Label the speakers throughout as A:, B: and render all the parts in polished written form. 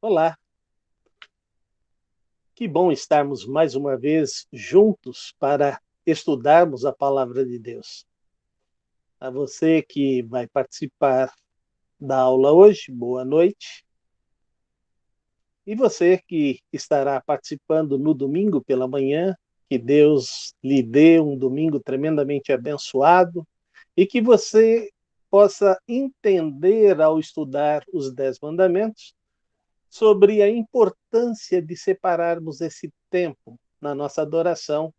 A: Olá, que bom estarmos mais uma vez juntos para estudarmos a palavra de Deus. A você que vai participar da aula hoje, boa noite. E você que estará participando no domingo pela manhã, que Deus lhe dê um domingo tremendamente abençoado e que você possa entender ao estudar os 10 mandamentos sobre a importância de separarmos esse tempo na nossa adoração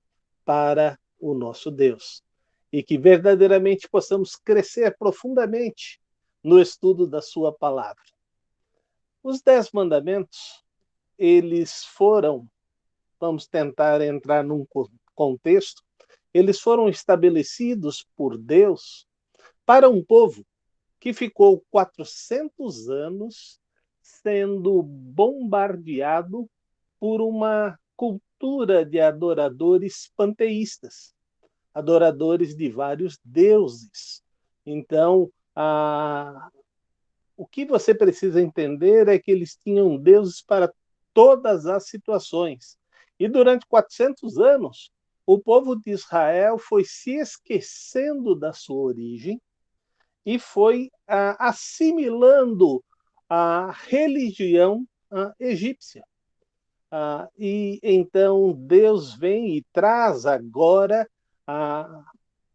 A: para o nosso Deus. E que verdadeiramente possamos crescer profundamente no estudo da sua palavra. Os 10 mandamentos, eles foram, vamos tentar entrar num contexto, eles foram estabelecidos por Deus para um povo que ficou 400 anos sendo bombardeado por uma cultura de adoradores panteístas, adoradores de vários deuses. Então, o que você precisa entender é que eles tinham deuses para todas as situações. E durante 400 anos, o povo de Israel foi se esquecendo da sua origem e foi assimilando a religião egípcia. E então Deus vem e traz agora,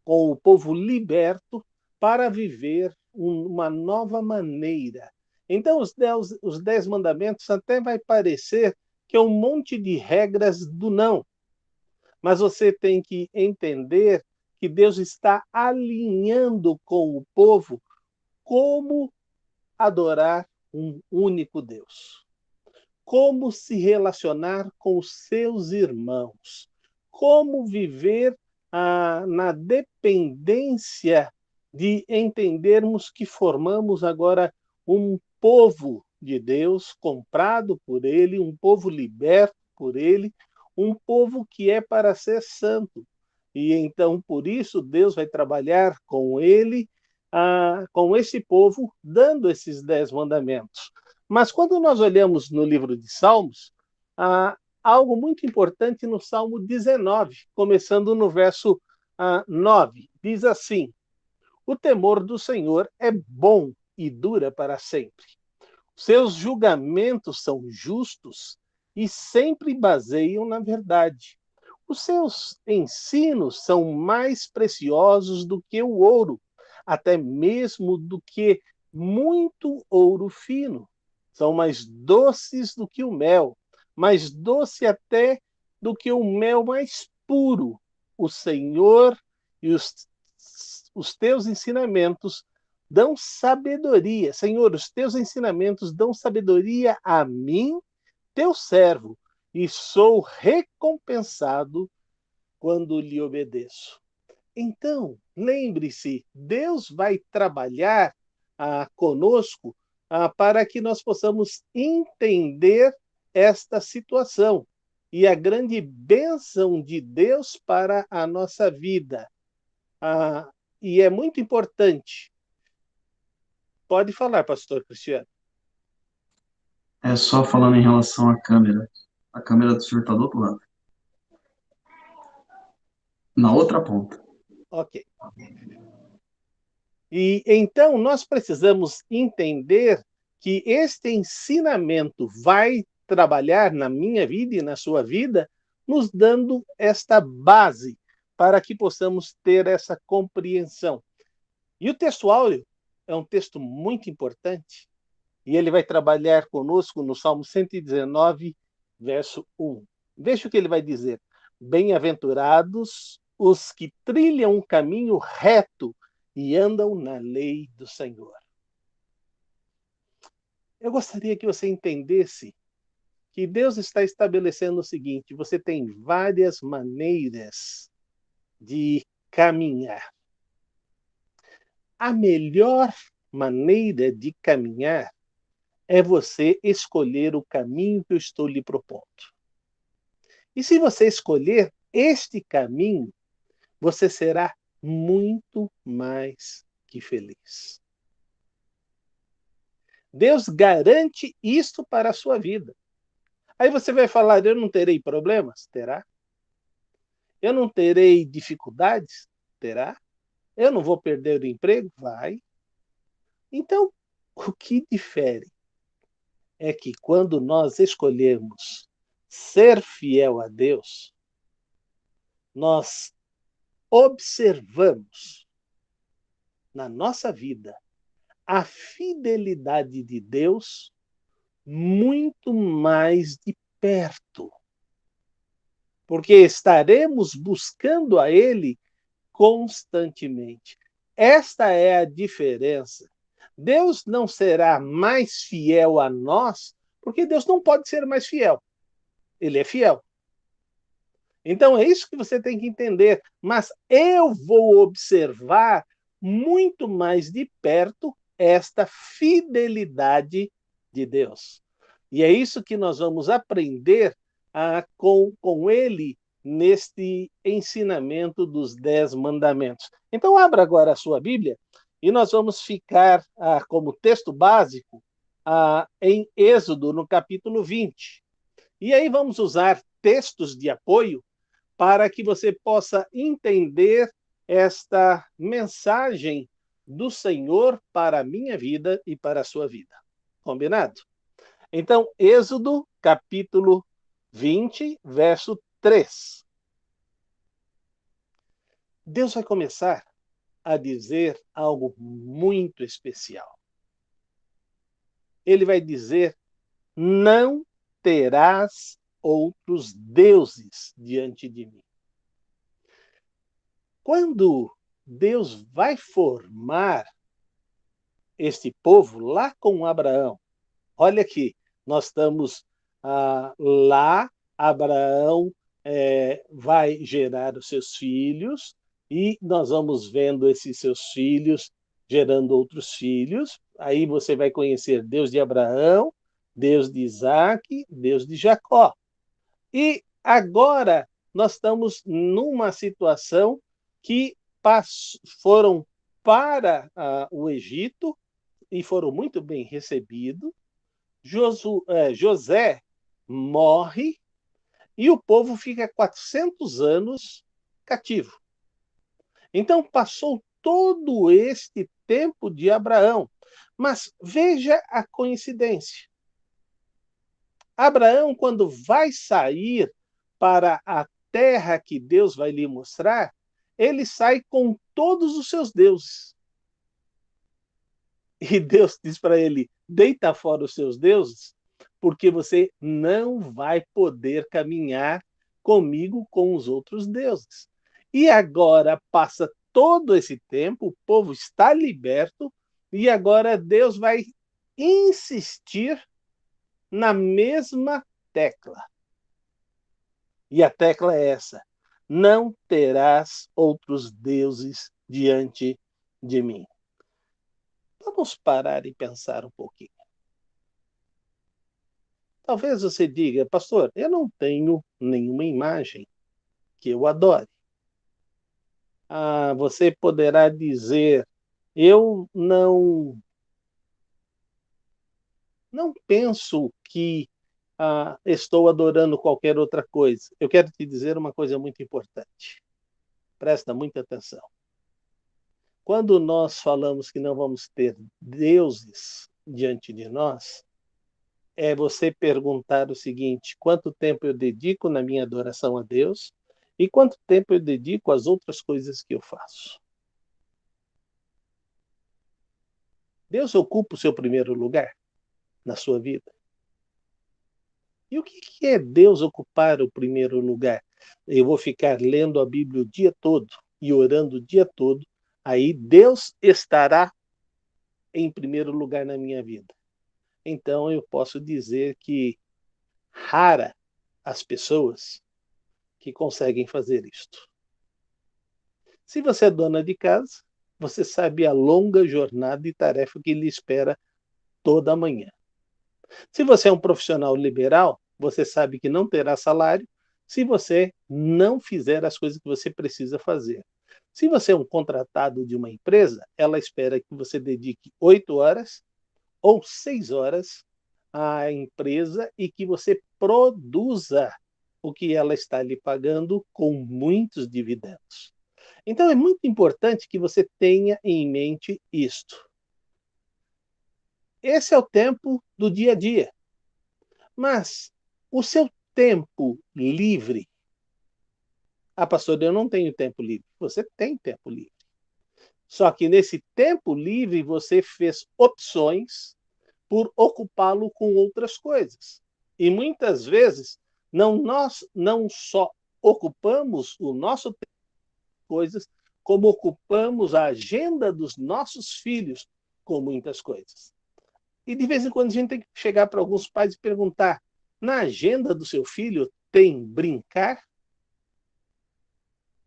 A: com o povo liberto, para viver uma nova maneira. Então, os 10 mandamentos até vai parecer que é um monte de regras do não, mas você tem que entender que Deus está alinhando com o povo como adorar um único Deus, como se relacionar com os seus irmãos, como viver na dependência de entendermos que formamos agora um povo de Deus, comprado por Ele, um povo liberto por Ele, um povo que é para ser santo. E então, por isso, Deus vai trabalhar com ele, com esse povo, dando esses 10 mandamentos. Mas quando nós olhamos no livro de Salmos, há algo muito importante no Salmo 19, começando no verso 9. Diz assim: o temor do Senhor é bom e dura para sempre. Seus julgamentos são justos e sempre baseiam na verdade. Os seus ensinos são mais preciosos do que o ouro, até mesmo do que muito ouro fino. São mais doces do que o mel, mais doce até do que o mel mais puro. O Senhor e os teus ensinamentos dão sabedoria. Senhor, os teus ensinamentos dão sabedoria a mim, teu servo, e sou recompensado quando lhe obedeço. Então, lembre-se, Deus vai trabalhar conosco para que nós possamos entender esta situação e a grande bênção de Deus para a nossa vida. E é muito importante. Pode falar, pastor Cristiano.
B: É só falando em relação à câmera. A câmera do senhor está do outro lado. Na outra ponta.
A: Ok. E então nós precisamos entender que este ensinamento vai trabalhar na minha vida e na sua vida, nos dando esta base para que possamos ter essa compreensão. E o texto áureo é um texto muito importante, e ele vai trabalhar conosco no Salmo 119, verso 1. Veja o que ele vai dizer: bem-aventurados os que trilham um caminho reto e andam na lei do Senhor. Eu gostaria que você entendesse que Deus está estabelecendo o seguinte: você tem várias maneiras de caminhar. A melhor maneira de caminhar é você escolher o caminho que eu estou lhe propondo. E se você escolher este caminho, você será muito mais que feliz. Deus garante isto para a sua vida. Aí você vai falar, eu não terei problemas? Terá. Eu não terei dificuldades? Terá. Eu não vou perder o emprego? Vai. Então, o que difere é que quando nós escolhemos ser fiel a Deus, nós observamos na nossa vida a fidelidade de Deus muito mais de perto, porque estaremos buscando a Ele constantemente. Esta é a diferença. Deus não será mais fiel a nós, porque Deus não pode ser mais fiel. Ele é fiel. Então é isso que você tem que entender. Mas eu vou observar muito mais de perto esta fidelidade de Deus. E é isso que nós vamos aprender com ele neste ensinamento dos 10 mandamentos. Então, abra agora a sua Bíblia e nós vamos ficar como texto básico em Êxodo, no capítulo 20. E aí vamos usar textos de apoio para que você possa entender esta mensagem do Senhor para a minha vida e para a sua vida. Combinado? Então, Êxodo, capítulo 20, verso 3. Deus vai começar a dizer algo muito especial. Ele vai dizer: não terás outros deuses diante de mim. Quando Deus vai formar este povo lá com Abraão, olha aqui, nós estamos lá, Abraão vai gerar os seus filhos, e nós vamos vendo esses seus filhos gerando outros filhos. Aí você vai conhecer Deus de Abraão, Deus de Isaac, Deus de Jacó. E agora nós estamos numa situação que foram para o Egito e foram muito bem recebidos. José morre e o povo fica 400 anos cativo. Então passou todo este tempo de Abraão. Mas veja a coincidência. Abraão, quando vai sair para a terra que Deus vai lhe mostrar, ele sai com todos os seus deuses. E Deus diz para ele: deita fora os seus deuses, porque você não vai poder caminhar comigo com os outros deuses. E agora passa todo esse tempo, o povo está liberto, e agora Deus vai insistir na mesma tecla. E a tecla é essa: não terás outros deuses diante de mim. Vamos parar e pensar um pouquinho. Talvez você diga: pastor, eu não tenho nenhuma imagem que eu adore. Você poderá dizer: eu não penso que estou adorando qualquer outra coisa. Eu quero te dizer uma coisa muito importante. Presta muita atenção. Quando nós falamos que não vamos ter deuses diante de nós, é você perguntar o seguinte: quanto tempo eu dedico na minha adoração a Deus e quanto tempo eu dedico às outras coisas que eu faço? Deus ocupa o seu primeiro lugar na sua vida? E o que é Deus ocupar o primeiro lugar? Eu vou ficar lendo a Bíblia o dia todo e orando o dia todo, aí Deus estará em primeiro lugar na minha vida. Então eu posso dizer que rara as pessoas que conseguem fazer isto. Se você é dona de casa, você sabe a longa jornada e tarefa que lhe espera toda manhã. Se você é um profissional liberal, você sabe que não terá salário se você não fizer as coisas que você precisa fazer. Se você é um contratado de uma empresa, ela espera que você dedique 8 horas ou 6 horas à empresa e que você produza o que ela está lhe pagando com muitos dividendos. Então é muito importante que você tenha em mente isto. Esse é o tempo do dia a dia. Mas o seu tempo livre. Ah, pastor, eu não tenho tempo livre. Você tem tempo livre. Só que nesse tempo livre você fez opções por ocupá-lo com outras coisas. E muitas vezes nós não só ocupamos o nosso tempo com coisas, como ocupamos a agenda dos nossos filhos com muitas coisas. E de vez em quando a gente tem que chegar para alguns pais e perguntar: na agenda do seu filho tem brincar?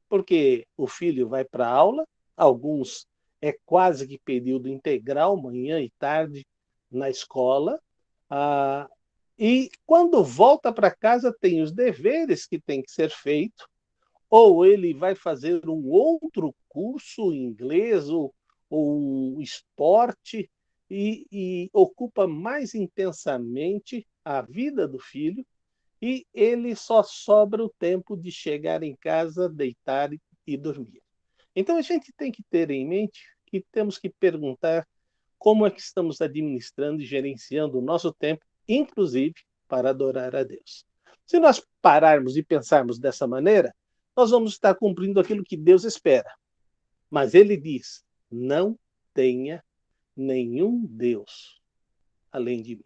A: Porque o filho vai para a aula, alguns é quase que período integral, manhã e tarde na escola, e quando volta para casa tem os deveres que tem que ser feito, ou ele vai fazer um outro curso em inglês ou um esporte e ocupa mais intensamente a vida do filho e ele só sobra o tempo de chegar em casa, deitar e dormir. Então a gente tem que ter em mente que temos que perguntar como é que estamos administrando e gerenciando o nosso tempo, inclusive para adorar a Deus. Se nós pararmos e pensarmos dessa maneira, nós vamos estar cumprindo aquilo que Deus espera. Mas ele diz: não tenha nenhum Deus além de mim.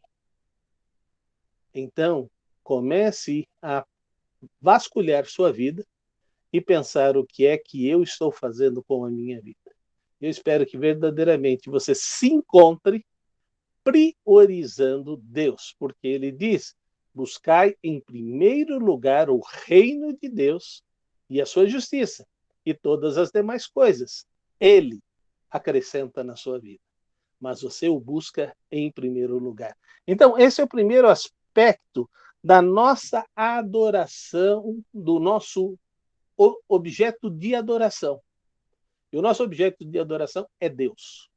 A: Então, comece a vasculhar sua vida e pensar o que é que eu estou fazendo com a minha vida. Eu espero que verdadeiramente você se encontre priorizando Deus, porque ele diz: buscai em primeiro lugar o reino de Deus e a sua justiça, e todas as demais coisas ele acrescenta na sua vida. Mas você o busca em primeiro lugar. Então, esse é o primeiro aspecto da nossa adoração, do nosso objeto de adoração. E o nosso objeto de adoração é Deus.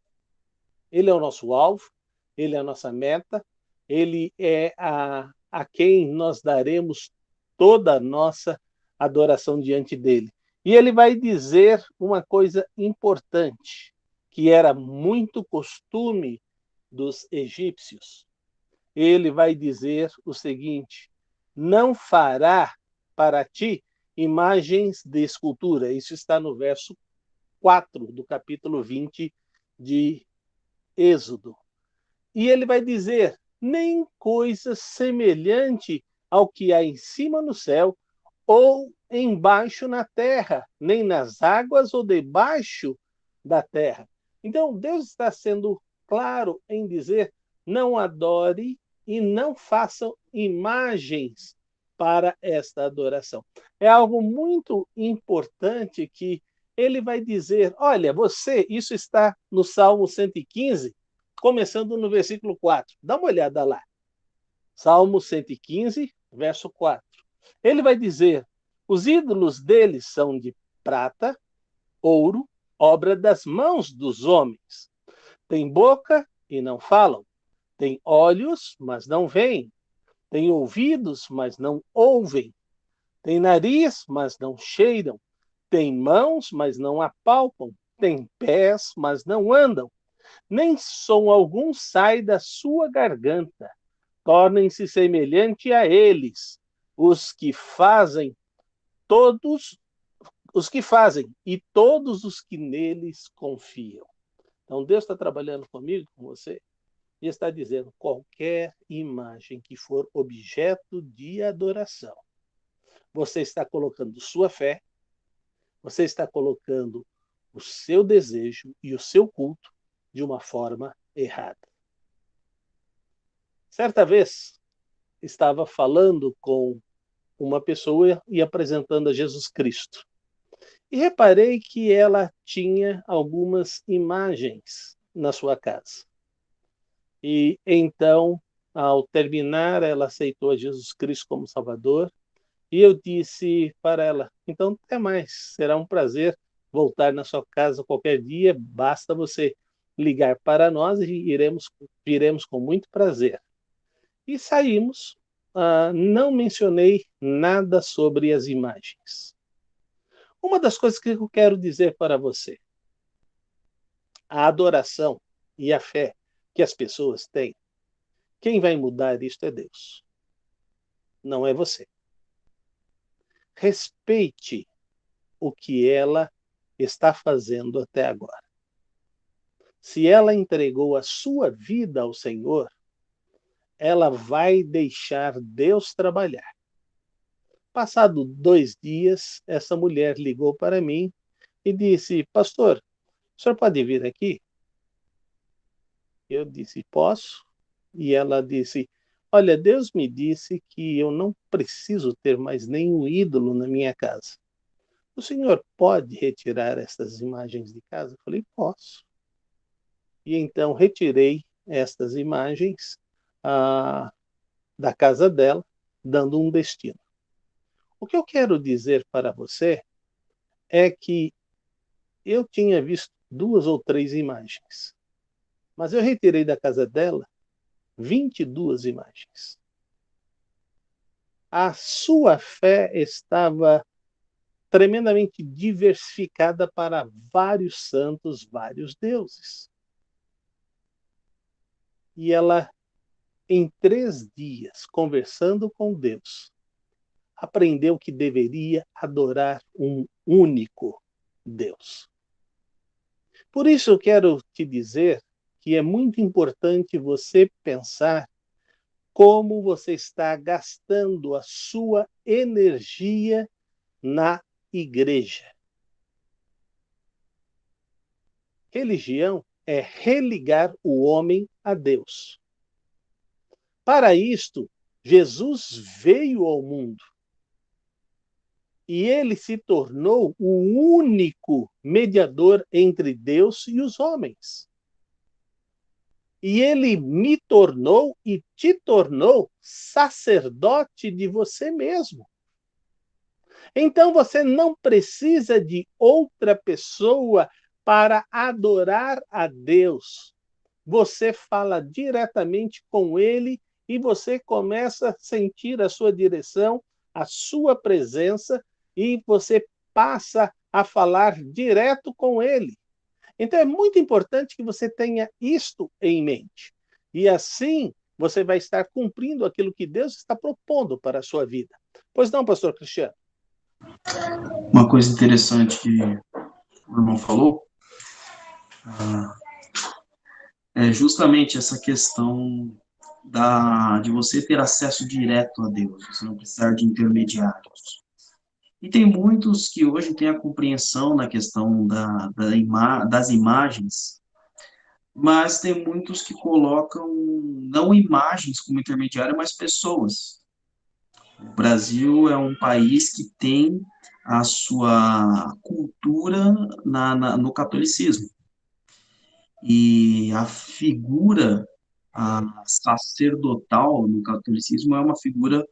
A: Ele é o nosso alvo, ele é a nossa meta, ele é a quem nós daremos toda a nossa adoração diante dele. E ele vai dizer uma coisa importante, que era muito costume dos egípcios. Ele vai dizer o seguinte: não fará para ti imagens de escultura. Isso está no verso 4 do capítulo 20 de Êxodo. E ele vai dizer: nem coisa semelhante ao que há em cima no céu, ou embaixo na terra, nem nas águas ou debaixo da terra. Então, Deus está sendo claro em dizer: não adore e não façam imagens para esta adoração. É algo muito importante que ele vai dizer: olha, você, isso está no Salmo 115, começando no versículo 4. Dá uma olhada lá. Salmo 115, verso 4. Ele vai dizer: os ídolos deles são de prata, ouro, obra das mãos dos homens. Tem boca e não falam. Tem olhos, mas não veem. Tem ouvidos, mas não ouvem. Tem nariz, mas não cheiram. Tem mãos, mas não apalpam. Tem pés, mas não andam. Nem som algum sai da sua garganta. Tornem-se semelhante a eles, os que fazem todos os que fazem e todos os que neles confiam. Então Deus está trabalhando comigo, com você, e está dizendo: qualquer imagem que for objeto de adoração, você está colocando sua fé, você está colocando o seu desejo e o seu culto de uma forma errada. Certa vez, estava falando com uma pessoa e apresentando a Jesus Cristo. E reparei que ela tinha algumas imagens na sua casa. E então, ao terminar, ela aceitou a Jesus Cristo como Salvador. E eu disse para ela: então, até mais, será um prazer voltar na sua casa qualquer dia, basta você ligar para nós e iremos com muito prazer. E saímos. Não mencionei nada sobre as imagens. Uma das coisas que eu quero dizer para você, a adoração e a fé que as pessoas têm, quem vai mudar isto é Deus, não é você. Respeite o que ela está fazendo até agora. Se ela entregou a sua vida ao Senhor, ela vai deixar Deus trabalhar. Passado 2 dias, essa mulher ligou para mim e disse: pastor, o senhor pode vir aqui? Eu disse: posso. E ela disse: olha, Deus me disse que eu não preciso ter mais nenhum ídolo na minha casa. O senhor pode retirar essas imagens de casa? Eu falei: posso. E então retirei estas imagens da casa dela, dando um destino. O que eu quero dizer para você é que eu tinha visto 2 ou 3 imagens, mas eu retirei da casa dela 22 imagens. A sua fé estava tremendamente diversificada para vários santos, vários deuses. E ela, em 3 dias, conversando com Deus, aprendeu que deveria adorar um único Deus. Por isso eu quero te dizer que é muito importante você pensar como você está gastando a sua energia na igreja. Religião é religar o homem a Deus. Para isto, Jesus veio ao mundo e ele se tornou o único mediador entre Deus e os homens. E ele me tornou e te tornou sacerdote de você mesmo. Então você não precisa de outra pessoa para adorar a Deus. Você fala diretamente com ele e você começa a sentir a sua direção, a sua presença, e você passa a falar direto com ele. Então é muito importante que você tenha isto em mente. E assim você vai estar cumprindo aquilo que Deus está propondo para a sua vida. Pois não, pastor Cristiano?
B: Uma coisa interessante que o irmão falou é justamente essa questão de você ter acesso direto a Deus, você não precisar de intermediários. E tem muitos que hoje têm a compreensão na questão das imagens, mas tem muitos que colocam não imagens como intermediário, mas pessoas. O Brasil é um país que tem a sua cultura no catolicismo. E a figura sacerdotal no catolicismo é uma figura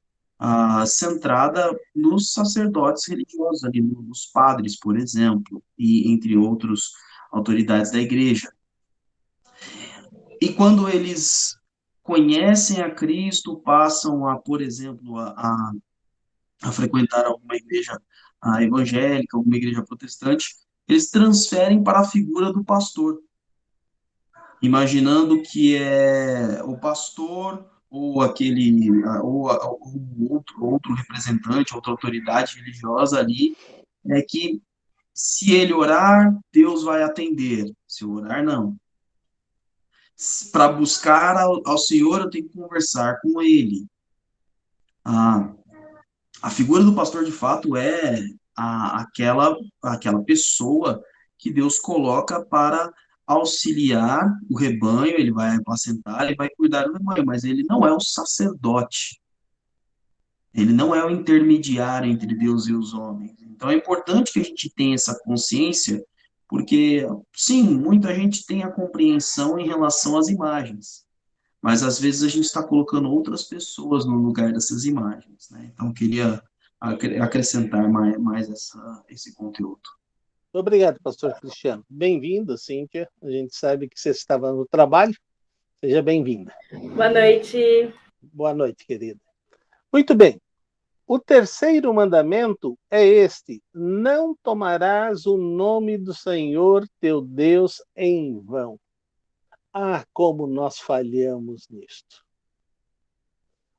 B: centrada nos sacerdotes religiosos, ali, nos padres, por exemplo, e entre outros autoridades da igreja. E quando eles conhecem a Cristo, passam a, por exemplo, a frequentar alguma igreja evangélica, alguma igreja protestante, eles transferem para a figura do pastor, imaginando que é o pastor ou aquele ou outro representante, outra autoridade religiosa ali, é que se ele orar, Deus vai atender. Se eu orar, não. Para buscar ao Senhor, eu tenho que conversar com Ele. Ah, a figura do pastor, de fato, é aquela pessoa que Deus coloca para auxiliar o rebanho, ele vai apacentar, ele vai cuidar do rebanho, mas ele não é o sacerdote, ele não é o intermediário entre Deus e os homens. Então é importante que a gente tenha essa consciência, porque, sim, muita gente tem a compreensão em relação às imagens, mas às vezes a gente está colocando outras pessoas no lugar dessas imagens, né? Então, eu queria acrescentar mais esse conteúdo.
A: Obrigado, pastor Cristiano. Bem-vindo, Cíntia. A gente sabe que você estava no trabalho. Seja bem-vinda.
C: Boa noite.
A: Boa noite, querida. Muito bem. O terceiro mandamento é este: não tomarás o nome do Senhor teu Deus em vão. Ah, como nós falhamos nisto.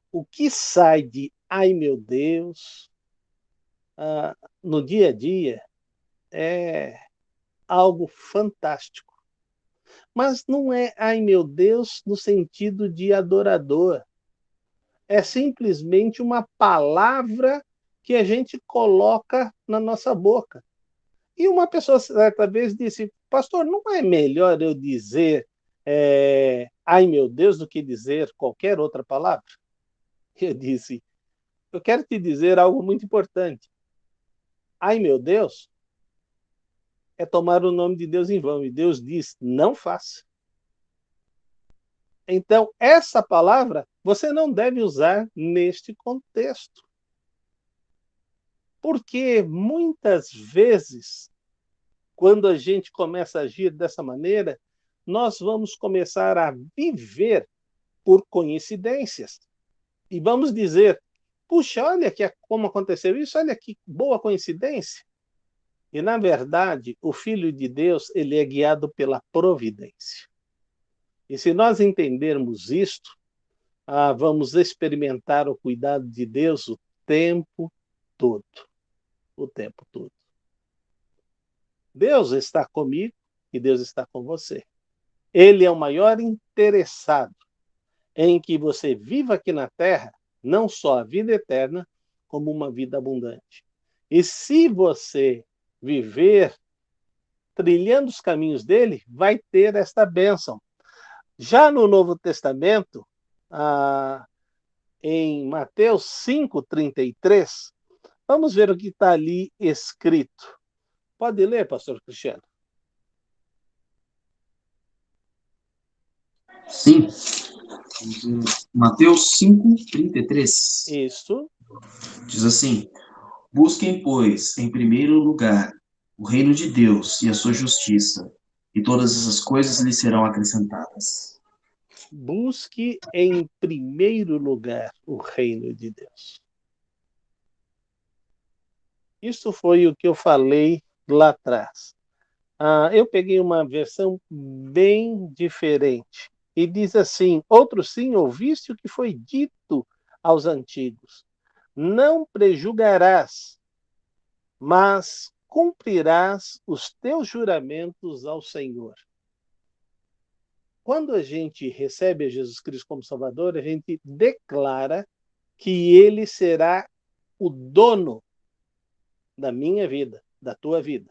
A: O que sai de ai meu Deus no dia a dia é algo fantástico. Mas não é ai meu Deus no sentido de adorador. É simplesmente uma palavra que a gente coloca na nossa boca. E uma pessoa certa vez disse, pastor, não é melhor eu dizer ai meu Deus do que dizer qualquer outra palavra? Eu disse, eu quero te dizer algo muito importante. Ai meu Deus é tomar o nome de Deus em vão. E Deus diz, não faça. Então, essa palavra você não deve usar neste contexto. Porque muitas vezes, quando a gente começa a agir dessa maneira, nós vamos começar a viver por coincidências. E vamos dizer, puxa, olha como aconteceu isso, olha que boa coincidência. E, na verdade, o Filho de Deus, ele é guiado pela providência. E se nós entendermos isto, vamos experimentar o cuidado de Deus o tempo todo. O tempo todo. Deus está comigo e Deus está com você. Ele é o maior interessado em que você viva aqui na Terra, não só a vida eterna, como uma vida abundante. E se você viver trilhando os caminhos dele, vai ter esta bênção. Já no Novo Testamento, em Mateus 5:33, vamos ver o que está ali escrito. Pode ler, pastor Cristiano?
B: Sim. Mateus 5:33.
A: Isso.
B: Diz assim: busquem, pois, em primeiro lugar, o reino de Deus e a sua justiça, e todas essas coisas lhe serão acrescentadas.
A: Busque em primeiro lugar o reino de Deus. Isso foi o que eu falei lá atrás. Eu peguei uma versão bem diferente. E diz assim: outro sim ouviste o que foi dito aos antigos. Não prejulgarás, mas cumprirás os teus juramentos ao Senhor. Quando a gente recebe a Jesus Cristo como Salvador, a gente declara que ele será o dono da minha vida, da tua vida.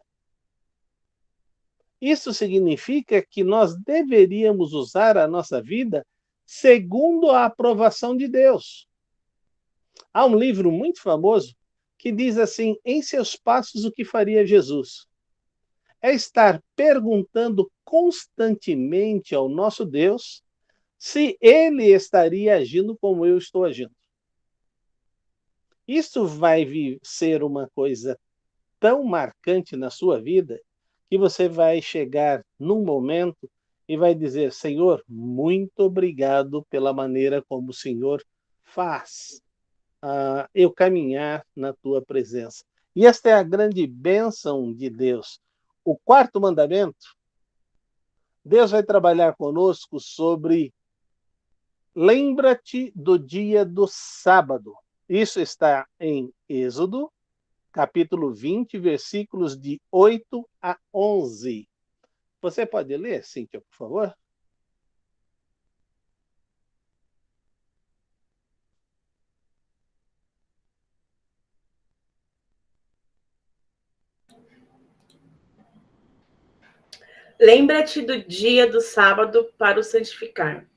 A: Isso significa que nós deveríamos usar a nossa vida segundo a aprovação de Deus. Há um livro muito famoso que diz assim: em seus passos, o que faria Jesus? É estar perguntando constantemente ao nosso Deus se ele estaria agindo como eu estou agindo. Isso vai ser uma coisa tão marcante na sua vida que você vai chegar num momento e vai dizer: Senhor, muito obrigado pela maneira como o Senhor faz eu caminhar na tua presença. E esta é a grande bênção de Deus. O quarto mandamento, Deus vai trabalhar conosco sobre lembra-te do dia do sábado. Isso está em Êxodo, capítulo 20, versículos de 8 a 11. Você pode ler, Cíntia, por favor?
C: Lembra-te do dia do sábado para o santificar.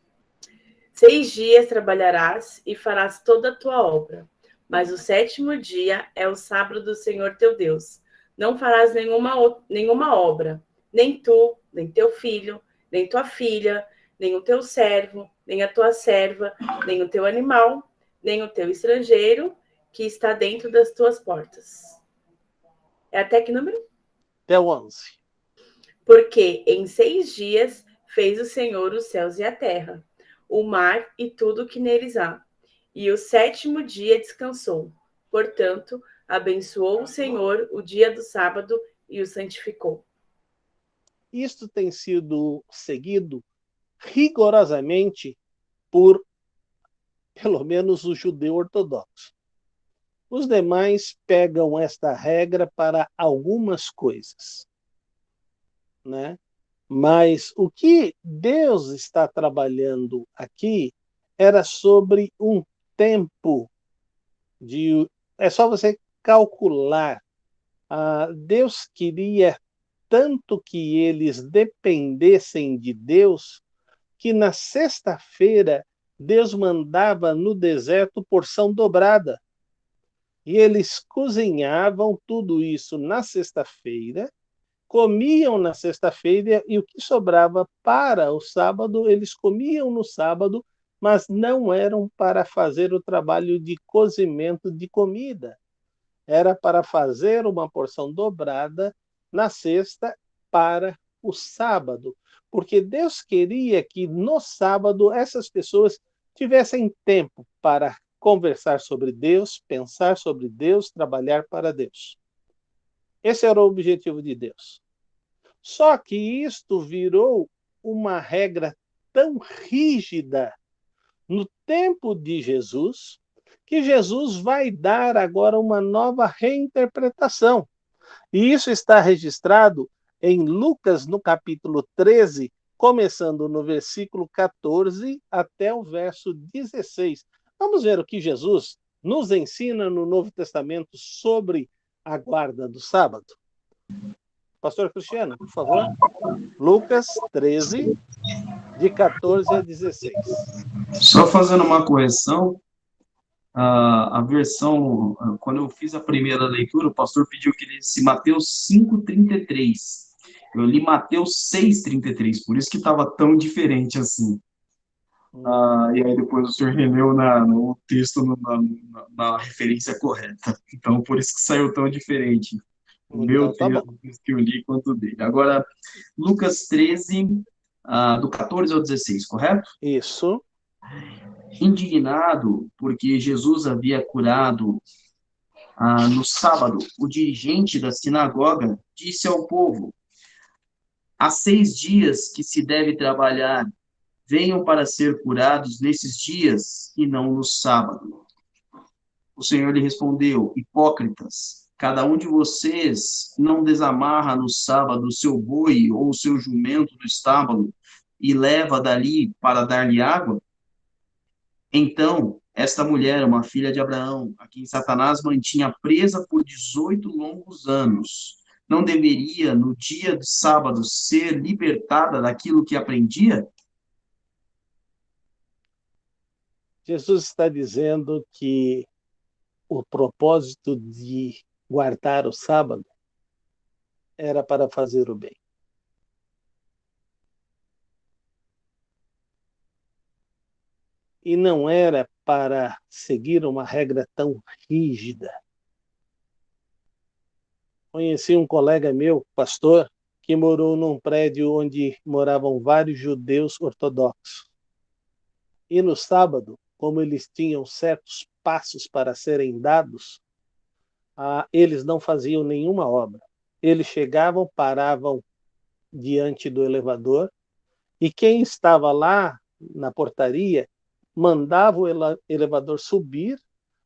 C: 6 dias trabalharás e farás toda a tua obra, mas o 7º dia é o sábado do Senhor teu Deus. Não farás nenhuma obra, nem tu, nem teu filho, nem tua filha, nem o teu servo, nem a tua serva, nem o teu animal, nem o teu estrangeiro que está dentro das tuas portas. É até que número?
A: Até o 11.
C: Porque em 6 dias fez o Senhor os céus e a terra, o mar e tudo o que neles há. E o 7º dia descansou. Portanto, abençoou o Senhor o dia do sábado e o santificou.
A: Isto tem sido seguido rigorosamente por, pelo menos, o judeu ortodoxo. Os demais pegam esta regra para algumas coisas, né? Mas o que Deus está trabalhando aqui era sobre um tempo de. É só você calcular. Deus queria tanto que eles dependessem de Deus, que na sexta-feira Deus mandava no deserto porção dobrada. E eles cozinhavam tudo isso na sexta-feira, comiam na sexta-feira e o que sobrava para o sábado, eles comiam no sábado, mas não eram para fazer o trabalho de cozimento de comida. Era para fazer uma porção dobrada na sexta para o sábado, porque Deus queria que no sábado essas pessoas tivessem tempo para conversar sobre Deus, pensar sobre Deus, trabalhar para Deus. Esse era o objetivo de Deus. Só que isto virou uma regra tão rígida no tempo de Jesus, que Jesus vai dar agora uma nova reinterpretação. E isso está registrado em Lucas, no capítulo 13, começando no versículo 14 até o verso 16. Vamos ver o que Jesus nos ensina no Novo Testamento sobre a guarda do sábado. Pastor Cristiano, por favor. Lucas 13, de 14 a 16.
B: Só fazendo uma correção, a versão, quando eu fiz a primeira leitura, o pastor pediu que lesse Mateus 5:33. Eu li Mateus 6:33, por isso que estava tão diferente assim. E aí depois o senhor releu no texto, na referência correta. Então, por isso que saiu tão diferente. O meu
A: Então, tá
B: texto que eu li quanto o dele. Agora, Lucas 13, do 14 ao 16, correto?
A: Isso.
B: Indignado porque Jesus havia curado no sábado, o dirigente da sinagoga disse ao povo: há 6 dias que se deve trabalhar, venham para ser curados nesses dias e não no sábado. O Senhor lhe respondeu: hipócritas, cada um de vocês não desamarra no sábado o seu boi ou o seu jumento do estábulo e leva dali para dar-lhe água? Então, esta mulher, uma filha de Abraão, a quem Satanás mantinha presa por 18 longos anos, não deveria, no dia de sábado, ser libertada daquilo que aprendia?
A: Jesus está dizendo que o propósito de guardar o sábado era para fazer o bem. E não era para seguir uma regra tão rígida. Conheci um colega meu, pastor, que morou num prédio onde moravam vários judeus ortodoxos. E no sábado, como eles tinham certos passos para serem dados, eles não faziam nenhuma obra. Eles chegavam, paravam diante do elevador, e quem estava lá na portaria mandava o elevador subir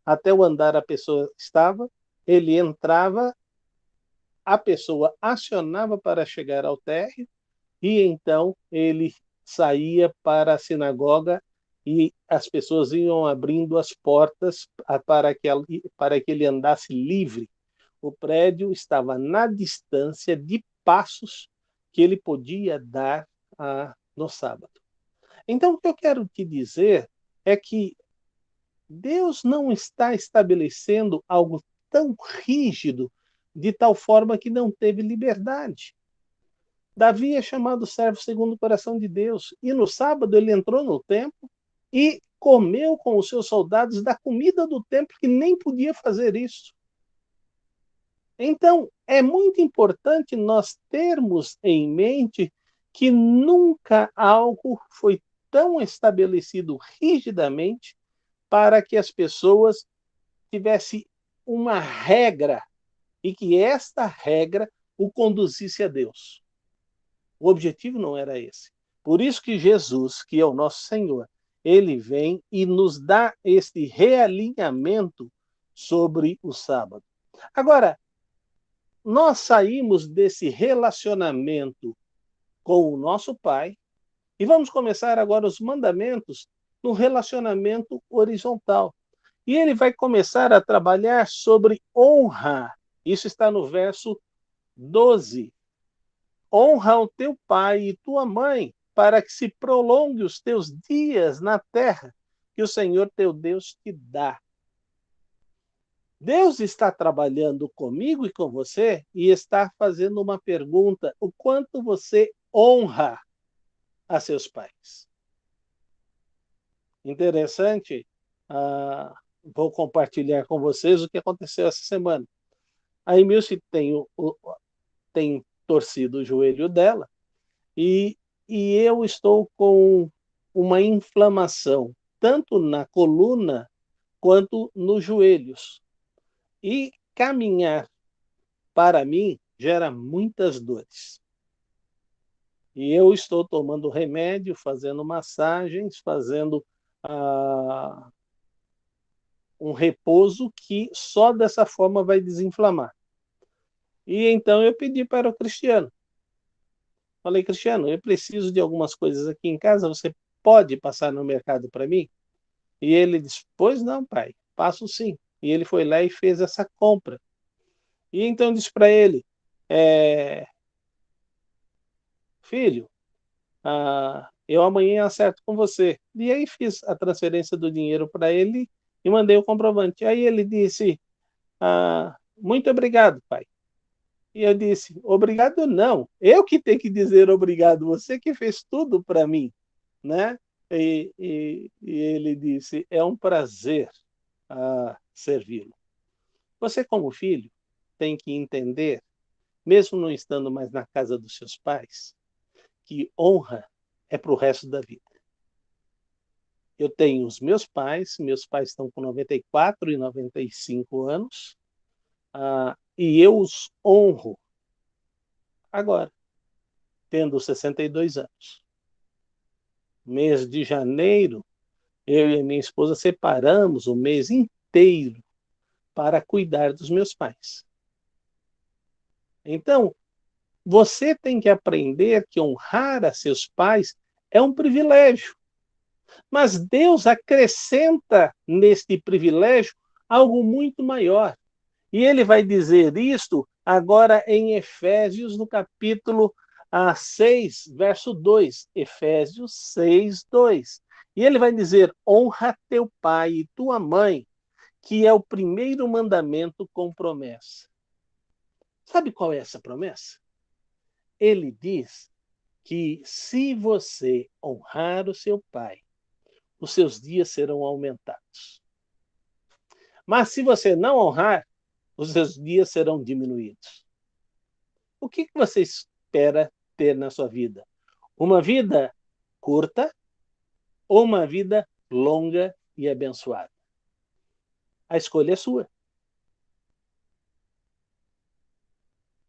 A: até o andar a pessoa estava, ele entrava, a pessoa acionava para chegar ao térreo, e então ele saía para a sinagoga e as pessoas iam abrindo as portas para que ele andasse livre. O prédio estava na distância de passos que ele podia dar no sábado. Então, o que eu quero te dizer é que Deus não está estabelecendo algo tão rígido, de tal forma que não teve liberdade. Davi é chamado servo segundo o coração de Deus, e no sábado ele entrou no templo e comeu com os seus soldados da comida do templo, que nem podia fazer isso. Então, é muito importante nós termos em mente que nunca algo foi tão estabelecido rigidamente para que as pessoas tivessem uma regra e que esta regra o conduzisse a Deus. O objetivo não era esse. Por isso que Jesus, que é o nosso Senhor, ele vem e nos dá este realinhamento sobre o sábado. Agora, nós saímos desse relacionamento com o nosso Pai e vamos começar agora os mandamentos no relacionamento horizontal. E ele vai começar a trabalhar sobre honra. Isso está no verso 12. Honra o teu pai e tua mãe, para que se prolongue os teus dias na terra que o Senhor teu Deus te dá. Deus está trabalhando comigo e com você e está fazendo uma pergunta: o quanto você honra a seus pais? Interessante. Vou compartilhar com vocês o que aconteceu essa semana. A Emilce tem torcido o joelho dela e eu estou com uma inflamação, tanto na coluna quanto nos joelhos. E caminhar, para mim, gera muitas dores. E eu estou tomando remédio, fazendo massagens, fazendo um repouso que só dessa forma vai desinflamar. E então eu pedi para o Cristiano. Falei, Cristiano, eu preciso de algumas coisas aqui em casa, você pode passar no mercado para mim? E ele disse, pois não, pai, passo sim. E ele foi lá e fez essa compra. E então eu disse para ele, filho, eu amanhã acerto com você. E aí fiz a transferência do dinheiro para ele e mandei o comprovante. Aí ele disse, muito obrigado, pai. E eu disse, obrigado não, eu que tenho que dizer obrigado, você que fez tudo para mim, né? E ele disse, é um prazer servi-lo. Você como filho tem que entender, mesmo não estando mais na casa dos seus pais, que honra é para o resto da vida. Eu tenho os meus pais estão com 94 e 95 anos, e eu os honro agora, tendo 62 anos. Mês de janeiro, eu e a minha esposa separamos o mês inteiro para cuidar dos meus pais. Então, você tem que aprender que honrar a seus pais é um privilégio. Mas Deus acrescenta neste privilégio algo muito maior. E ele vai dizer isto agora em Efésios, no capítulo 6, verso 2. Efésios 6, 2. E ele vai dizer, honra teu pai e tua mãe, que é o primeiro mandamento com promessa. Sabe qual é essa promessa? Ele diz que se você honrar o seu pai, os seus dias serão aumentados. Mas se você não honrar, os seus dias serão diminuídos. O que você espera ter na sua vida? Uma vida curta ou uma vida longa e abençoada? A escolha é sua.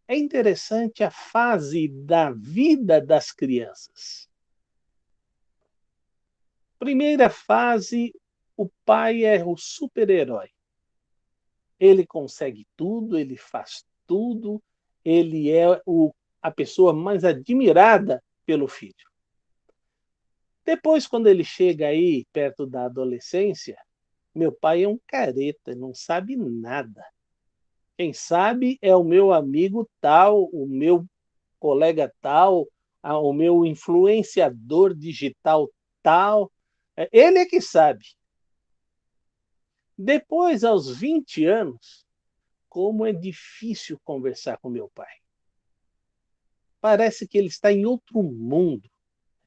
A: É interessante a fase da vida das crianças. Primeira fase, o pai é o super-herói. Ele consegue tudo, ele faz tudo, ele é a pessoa mais admirada pelo filho. Depois, quando ele chega aí perto da adolescência, meu pai é um careta, não sabe nada. Quem sabe é o meu amigo tal, o meu colega tal, o meu influenciador digital tal. Ele é que sabe. Depois, aos 20 anos, como é difícil conversar com meu pai. Parece que ele está em outro mundo.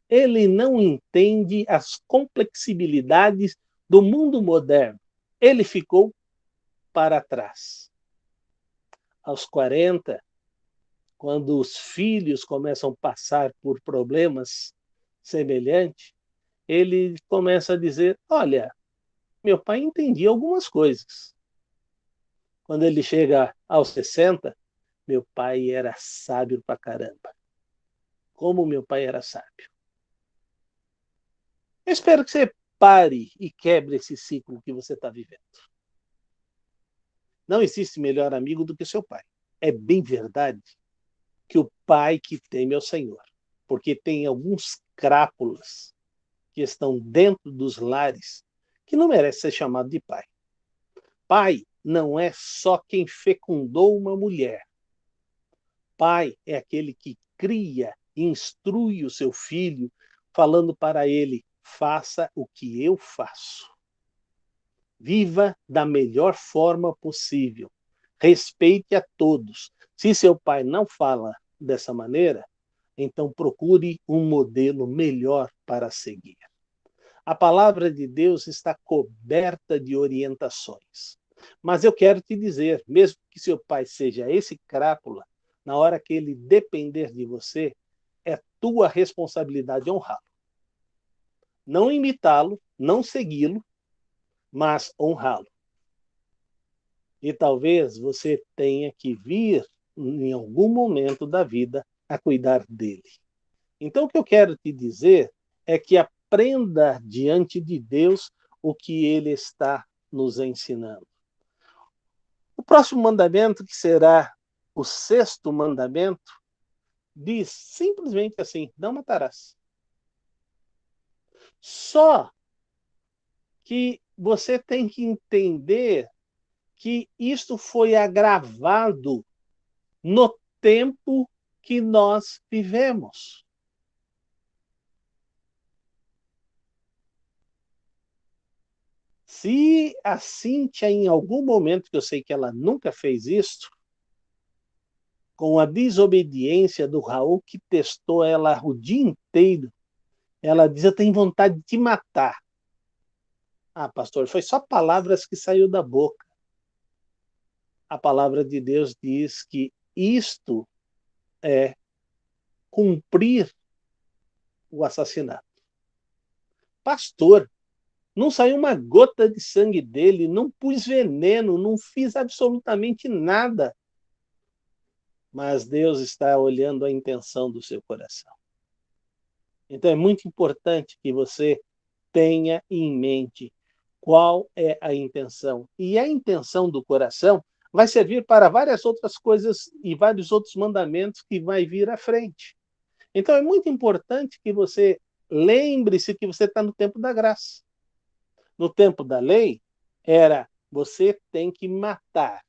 A: Ele não entende as complexibilidades do mundo moderno. Ele ficou para trás. aos 40, quando os filhos começam a passar por problemas semelhantes, ele começa a dizer: olha, meu pai entendia algumas coisas. Quando ele chega aos 60, meu pai era sábio pra caramba. Como meu pai era sábio. Eu espero que você pare e quebre esse ciclo que você está vivendo. Não existe melhor amigo do que seu pai. É bem verdade que o pai que teme é o Senhor, porque tem alguns crápulas que estão dentro dos lares que não merecem ser chamado de pai. Pai não é só quem fecundou uma mulher. Pai é aquele que cria e instrui o seu filho, falando para ele: faça o que eu faço. Viva da melhor forma possível. Respeite a todos. Se seu pai não fala dessa maneira, então procure um modelo melhor para seguir. A palavra de Deus está coberta de orientações. Mas eu quero te dizer, mesmo que seu pai seja esse crápula, na hora que ele depender de você, é tua responsabilidade honrá-lo. Não imitá-lo, não segui-lo, mas honrá-lo. E talvez você tenha que vir, em algum momento da vida, a cuidar dele. Então, o que eu quero te dizer é que aprenda diante de Deus o que ele está nos ensinando. O próximo mandamento, que será o 6º mandamento, diz simplesmente assim: não matarás. Só que você tem que entender que isto foi agravado no tempo que nós vivemos. Se a Cíntia, em algum momento, que eu sei que ela nunca fez isso, com a desobediência do Raul, que testou ela o dia inteiro, ela diz: eu tenho vontade de te matar. Ah, pastor, foi só palavras que saiu da boca. A palavra de Deus diz que isto é cumprir o assassinato. Pastor, não saiu uma gota de sangue dele, não pus veneno, não fiz absolutamente nada. Mas Deus está olhando a intenção do seu coração. Então é muito importante que você tenha em mente qual é a intenção. E a intenção do coração vai servir para várias outras coisas e vários outros mandamentos que vai vir à frente. Então é muito importante que você lembre-se que você está no tempo da graça. No tempo da lei, era: você tem que matar.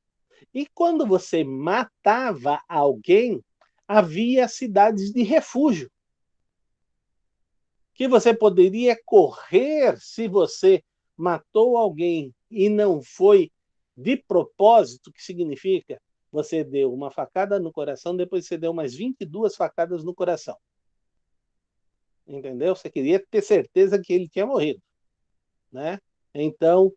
A: E quando você matava alguém, havia cidades de refúgio, que você poderia correr se você matou alguém e não foi de propósito, que significa você deu uma facada no coração, depois você deu mais 22 facadas no coração. Entendeu? Você queria ter certeza que ele tinha morrido, né? Então,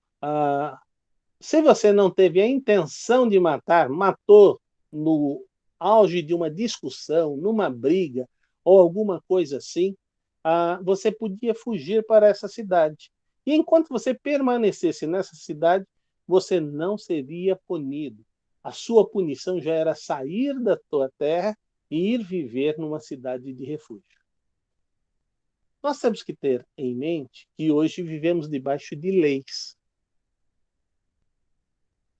A: se você não teve a intenção de matar, matou no auge de uma discussão, numa briga ou alguma coisa assim, você podia fugir para essa cidade. E enquanto você permanecesse nessa cidade, você não seria punido. A sua punição já era sair da tua terra e ir viver numa cidade de refúgio. Nós temos que ter em mente que hoje vivemos debaixo de leis.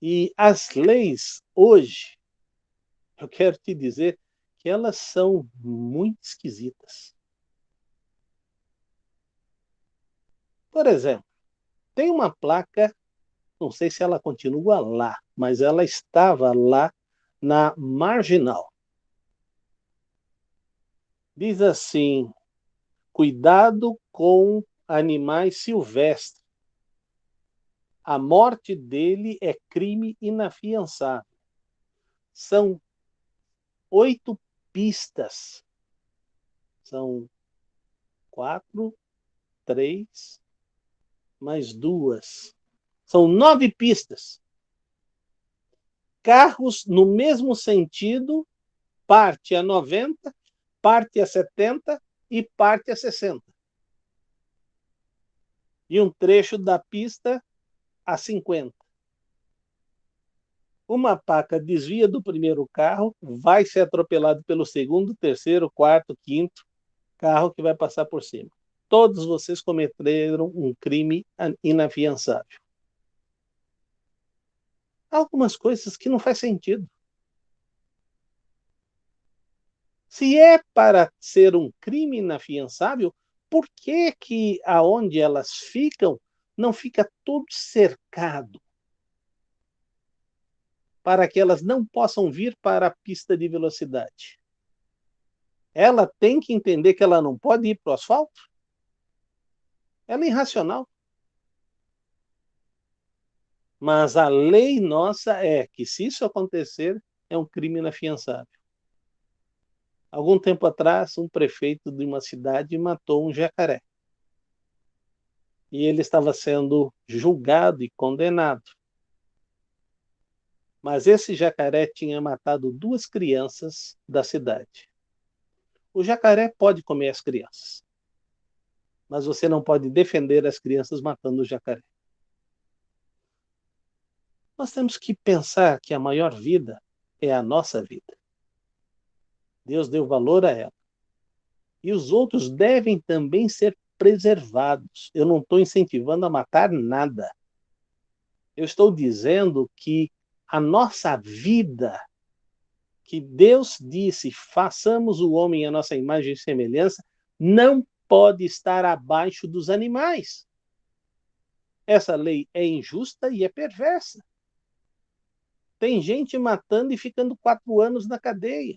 A: E as leis hoje, eu quero te dizer que elas são muito esquisitas. Por exemplo, tem uma placa, não sei se ela continua lá, mas ela estava lá na Marginal. Diz assim: cuidado com animais silvestres. A morte dele é crime inafiançável. São 8 pistas. São 4, 3, mais 2. São 9 pistas. carros no mesmo sentido, parte a 90, parte a 70 e parte a 60. E um trecho da pista a 50. Uma paca desvia do primeiro carro, vai ser atropelado pelo segundo, terceiro, quarto, quinto carro que vai passar por cima. Todos vocês cometeram um crime inafiançável. Há algumas coisas que não faz sentido. Se é para ser um crime inafiançável, por que aonde elas ficam não fica tudo cercado? Para que elas não possam vir para a pista de velocidade. Ela tem que entender que ela não pode ir para o asfalto? Ela é irracional. Mas a lei nossa é que, se isso acontecer, é um crime inafiançável. Algum tempo atrás, um prefeito de uma cidade matou um jacaré. E ele estava sendo julgado e condenado. Mas esse jacaré tinha matado 2 crianças da cidade. O jacaré pode comer as crianças, mas você não pode defender as crianças matando o jacaré. Nós temos que pensar que a maior vida é a nossa vida. Deus deu valor a ela. E os outros devem também ser preservados. Eu não estou incentivando a matar nada. Eu estou dizendo que a nossa vida, que Deus disse, façamos o homem à nossa imagem e semelhança, não pode estar abaixo dos animais. Essa lei é injusta e é perversa. Tem gente matando e ficando 4 anos na cadeia.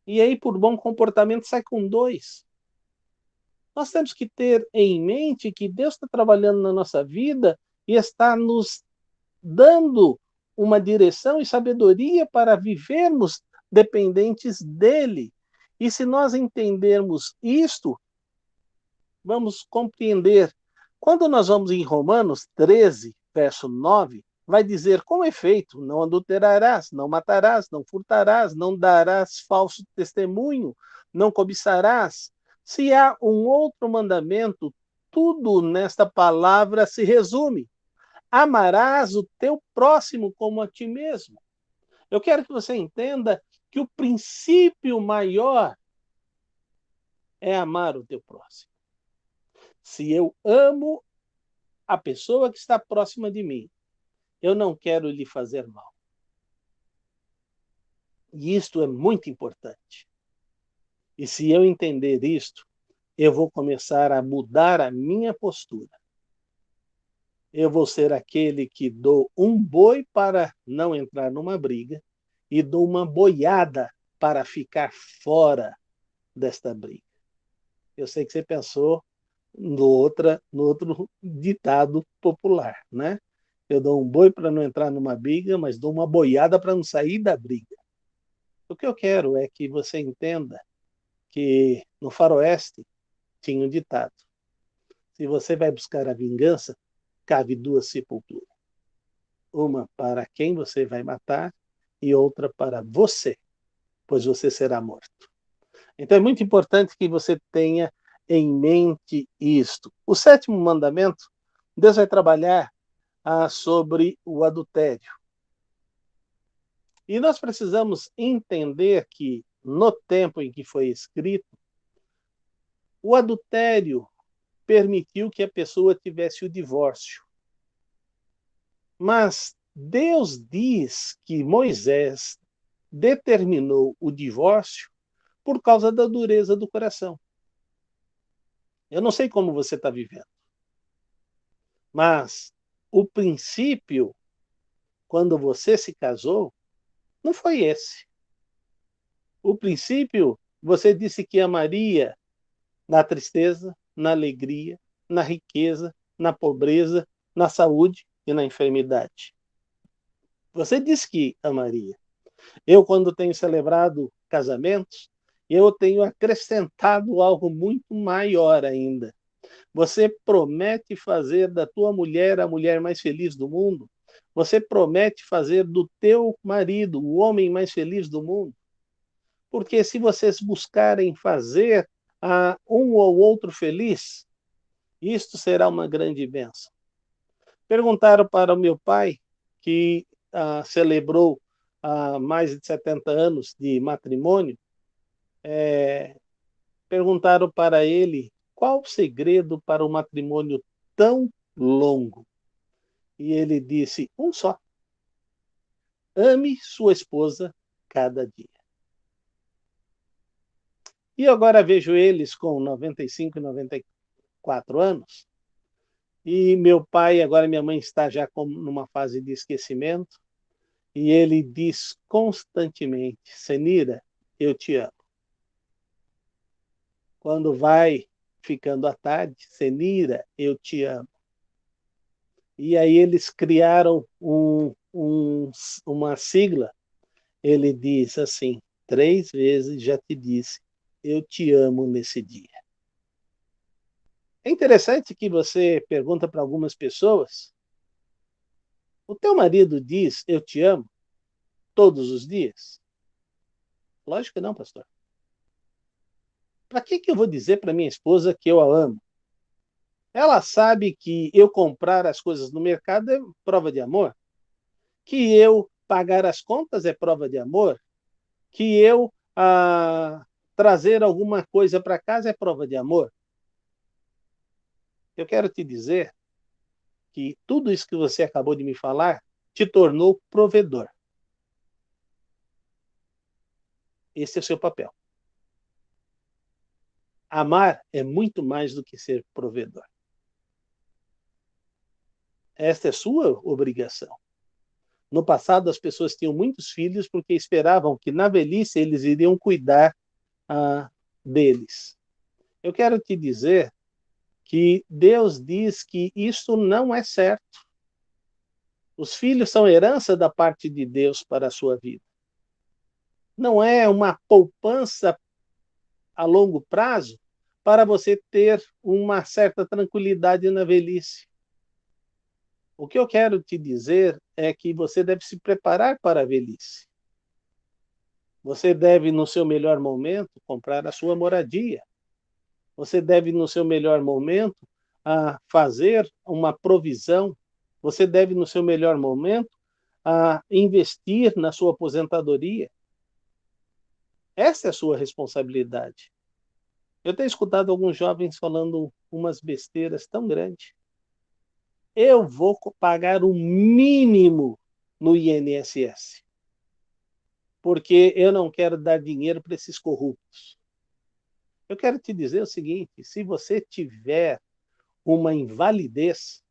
A: E aí, por bom comportamento, sai com 2. Nós temos que ter em mente que Deus está trabalhando na nossa vida e está nos dando uma direção e sabedoria para vivermos dependentes dele. E se nós entendermos isto, vamos compreender. Quando nós vamos em Romanos 13, verso 9, vai dizer, com efeito, não adulterarás, não matarás, não furtarás, não darás falso testemunho, não cobiçarás. Se há um outro mandamento, tudo nesta palavra se resume. Amarás o teu próximo como a ti mesmo. Eu quero que você entenda que o princípio maior é amar o teu próximo. Se eu amo a pessoa que está próxima de mim, eu não quero lhe fazer mal. E isto é muito importante. E se eu entender isto, eu vou começar a mudar a minha postura. Eu vou ser aquele que dou um boi para não entrar numa briga e dou uma boiada para ficar fora desta briga. Eu sei que você pensou no outro ditado popular, né? Eu dou um boi para não entrar numa briga, mas dou uma boiada para não sair da briga. O que eu quero é que você entenda que no faroeste tinha um ditado. Se você vai buscar a vingança, cabe 2 sepulturas. Uma para quem você vai matar e outra para você, pois você será morto. Então é muito importante que você tenha em mente isto. O 7º mandamento, Deus vai trabalhar sobre o adultério. E nós precisamos entender que, no tempo em que foi escrito, o adultério permitiu que a pessoa tivesse o divórcio. Mas Deus diz que Moisés determinou o divórcio por causa da dureza do coração. Eu não sei como você está vivendo, mas o princípio, quando você se casou, não foi esse. O princípio, você disse que amaria na tristeza, na alegria, na riqueza, na pobreza, na saúde e na enfermidade. Você disse que amaria. Eu, quando tenho celebrado casamentos, eu tenho acrescentado algo muito maior ainda. Você promete fazer da tua mulher a mulher mais feliz do mundo? Você promete fazer do teu marido o homem mais feliz do mundo? Porque se vocês buscarem fazer um ou outro feliz, isto será uma grande bênção. Perguntaram para o meu pai, que celebrou mais de 70 anos de matrimônio, perguntaram para ele qual o segredo para um matrimônio tão longo. E ele disse, um só. Ame sua esposa cada dia. E agora vejo eles com 95 e 94 anos, e meu pai, agora minha mãe está já numa fase de esquecimento, e ele diz constantemente, Senira, eu te amo. Quando vai ficando à tarde, Senira, eu te amo. E aí eles criaram uma sigla, ele diz assim, 3 vezes já te disse, eu te amo nesse dia. É interessante que você pergunta para algumas pessoas, o teu marido diz, eu te amo, todos os dias? Lógico que não, pastor. Para que eu vou dizer para minha esposa que eu a amo? Ela sabe que eu comprar as coisas no mercado é prova de amor, que eu pagar as contas é prova de amor, que eu trazer alguma coisa para casa é prova de amor. Eu quero te dizer que tudo isso que você acabou de me falar te tornou provedor. Esse é o seu papel. Amar é muito mais do que ser provedor. Esta é sua obrigação. No passado, as pessoas tinham muitos filhos porque esperavam que na velhice eles iriam cuidar deles. Eu quero te dizer que Deus diz que isso não é certo. Os filhos são herança da parte de Deus para a sua vida. Não é uma poupança a longo prazo para você ter uma certa tranquilidade na velhice. O que eu quero te dizer é que você deve se preparar para a velhice. Você deve, no seu melhor momento, comprar a sua moradia. Você deve, no seu melhor momento, fazer uma provisão. Você deve, no seu melhor momento, investir na sua aposentadoria. Essa é a sua responsabilidade. Eu tenho escutado alguns jovens falando umas besteiras tão grandes. Eu vou pagar o mínimo no INSS, porque eu não quero dar dinheiro para esses corruptos. Eu quero te dizer o seguinte, se você tiver uma invalidez,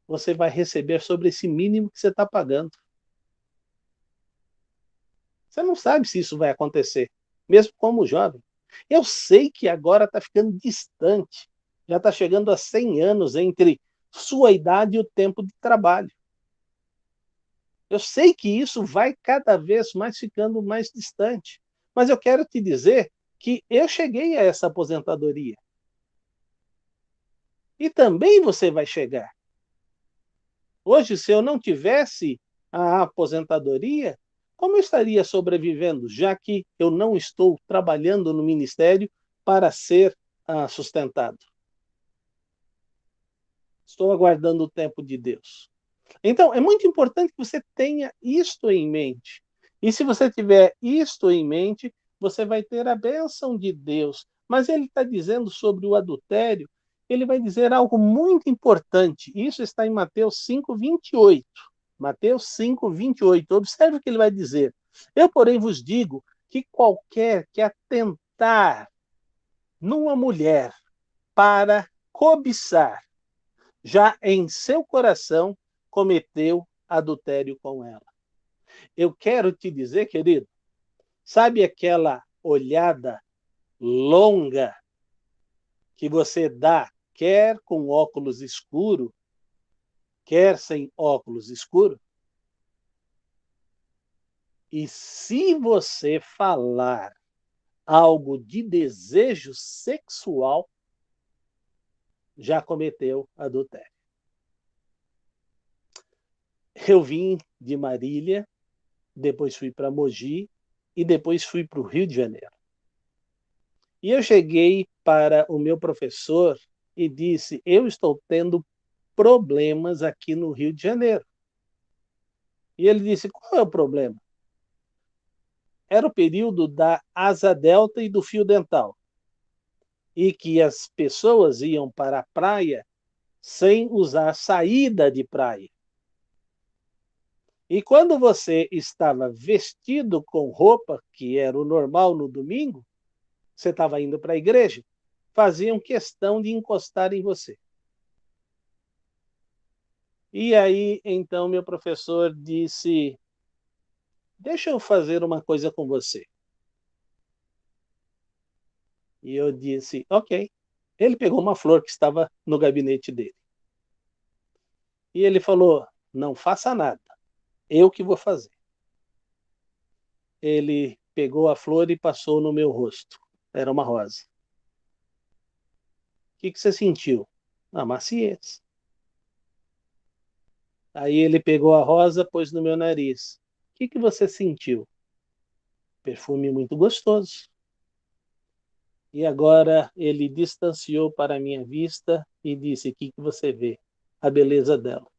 A: você vai receber sobre esse mínimo que você está pagando. Você não sabe se isso vai acontecer, mesmo como jovem. Eu sei que agora está ficando distante, já está chegando a 100 anos entre sua idade e o tempo de trabalho. Eu sei que isso vai cada vez mais ficando mais distante, mas eu quero te dizer que eu cheguei a essa aposentadoria. E também você vai chegar. Hoje, se eu não tivesse a aposentadoria, como eu estaria sobrevivendo, já que eu não estou trabalhando no ministério para ser sustentado? Estou aguardando o tempo de Deus. Então, é muito importante que você tenha isto em mente. E se você tiver isto em mente, você vai ter a bênção de Deus. Mas ele está dizendo sobre o adultério, ele vai dizer algo muito importante. Isso está em Mateus 5:28. Mateus 5:28. Observe o que ele vai dizer. Eu, porém, vos digo que qualquer que atentar numa mulher para cobiçar, já em seu coração cometeu adultério com ela. Eu quero te dizer, querido, sabe aquela olhada longa que você dá, quer com óculos escuro, quer sem óculos escuro? E se você falar algo de desejo sexual, já cometeu adultério. Eu vim de Marília, depois fui para Mogi e depois fui para o Rio de Janeiro. E eu cheguei para o meu professor e disse: eu estou tendo problemas aqui no Rio de Janeiro. E ele disse: qual é o problema? Era o período da asa delta e do fio dental, e que as pessoas iam para a praia sem usar saída de praia. E quando você estava vestido com roupa, que era o normal no domingo, você estava indo para a igreja, faziam questão de encostar em você. E aí, então, meu professor disse: deixa eu fazer uma coisa com você. E eu disse: ok. Ele pegou uma flor que estava no gabinete dele. E ele falou: não faça nada, eu que vou fazer. Ele pegou a flor e passou no meu rosto. Era uma rosa. O que você sentiu? A maciez. Aí ele pegou a rosa, pôs no meu nariz. O que você sentiu? Perfume muito gostoso. E agora ele distanciou para a minha vista e disse: o que você vê? A beleza dela.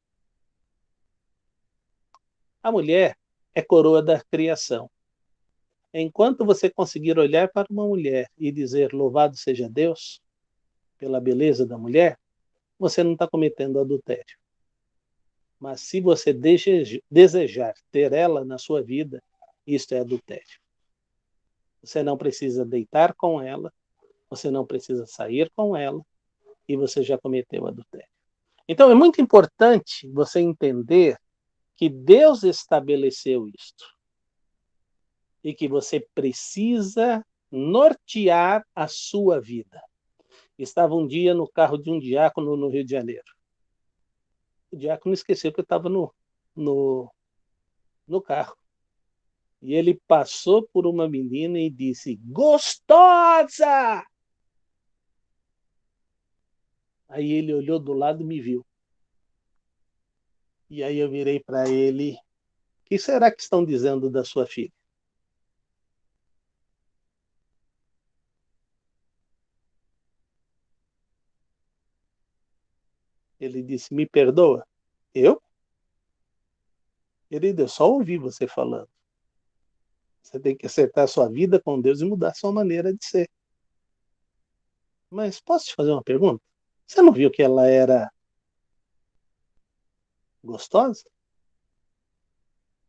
A: A mulher é coroa da criação. Enquanto você conseguir olhar para uma mulher e dizer louvado seja Deus pela beleza da mulher, você não está cometendo adultério. Mas se você desejar ter ela na sua vida, isto é adultério. Você não precisa deitar com ela, você não precisa sair com ela, e você já cometeu adultério. Então é muito importante você entender que Deus estabeleceu isto e que você precisa nortear a sua vida. Estava um dia no carro de um diácono no Rio de Janeiro. O diácono esqueceu que eu estava no carro. E ele passou por uma menina e disse: gostosa! Aí ele olhou do lado e me viu. E aí eu virei para ele: o que será que estão dizendo da sua filha? Ele disse: me perdoa? Eu? Ele disse: eu só ouvi você falando. Você tem que acertar a sua vida com Deus e mudar a sua maneira de ser. Mas posso te fazer uma pergunta? Você não viu que ela era gostosa?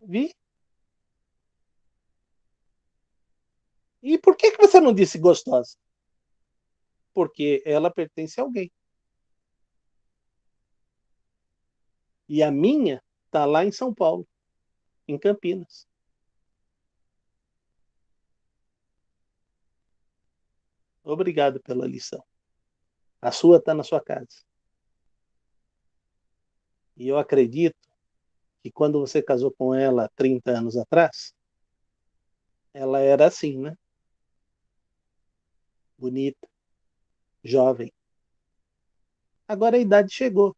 A: Vi. E por que você não disse gostosa? Porque ela pertence a alguém. E a minha está lá em São Paulo, em Campinas. Obrigado pela lição. A sua está na sua casa. E eu acredito que quando você casou com ela 30 anos atrás, ela era assim, né? Bonita, jovem. Agora a idade chegou.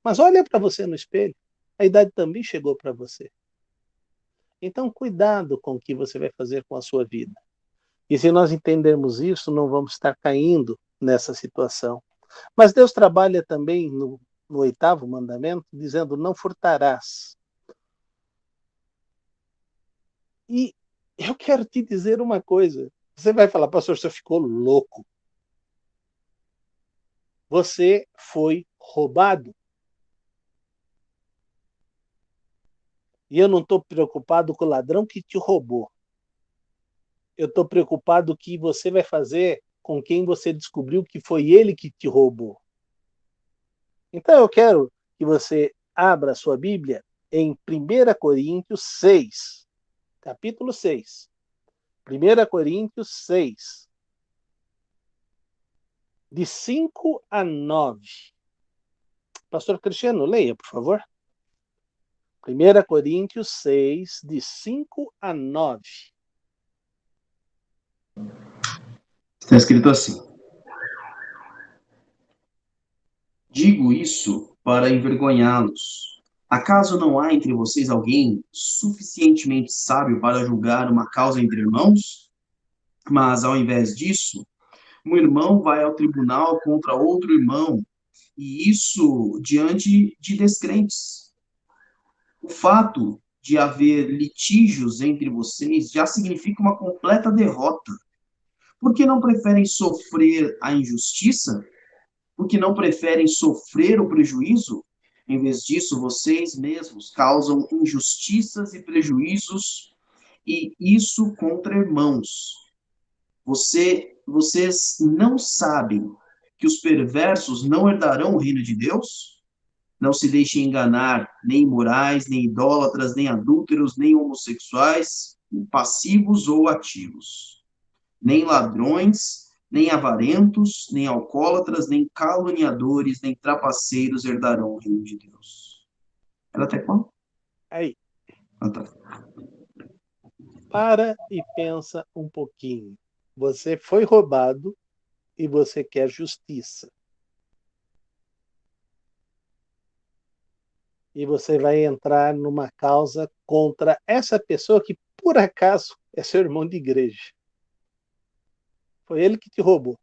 A: Mas olha para você no espelho. A idade também chegou para você. Então, cuidado com o que você vai fazer com a sua vida. E se nós entendermos isso, não vamos estar caindo nessa situação. Mas Deus trabalha também no 8º mandamento, dizendo: não furtarás. E eu quero te dizer uma coisa. Você vai falar: pastor, você ficou louco. Você foi roubado. E eu não estou preocupado com o ladrão que te roubou. Eu estou preocupado com o que você vai fazer com quem você descobriu que foi ele que te roubou. Então eu quero que você abra a sua Bíblia em 1 Coríntios 6, capítulo 6. 1 Coríntios 6, de 5 a 9. Pastor Cristiano, leia, por favor. 1 Coríntios 6, de 5 a 9.
B: Está escrito assim: Digo isso para envergonhá-los. Acaso não há entre vocês alguém suficientemente sábio para julgar uma causa entre irmãos? Mas, ao invés disso, um irmão vai ao tribunal contra outro irmão, e isso diante de descrentes. O fato de haver litígios entre vocês já significa uma completa derrota. Por que não preferem sofrer a injustiça? Por que não preferem sofrer o prejuízo? Em vez disso, vocês mesmos causam injustiças e prejuízos, e isso contra irmãos. Vocês não sabem que os perversos não herdarão o reino de Deus? Não se deixem enganar, nem imorais, nem idólatras, nem adúlteros, nem homossexuais, passivos ou ativos, nem ladrões, nem avarentos, nem alcoólatras, nem caluniadores, nem trapaceiros herdarão o reino de Deus. Era até qual?
A: Aí,
B: Ah, tá.
A: para e pensa um pouquinho. Você foi roubado e você quer justiça. E você vai entrar numa causa contra essa pessoa que, por acaso, é seu irmão de igreja. Foi ele que te roubou.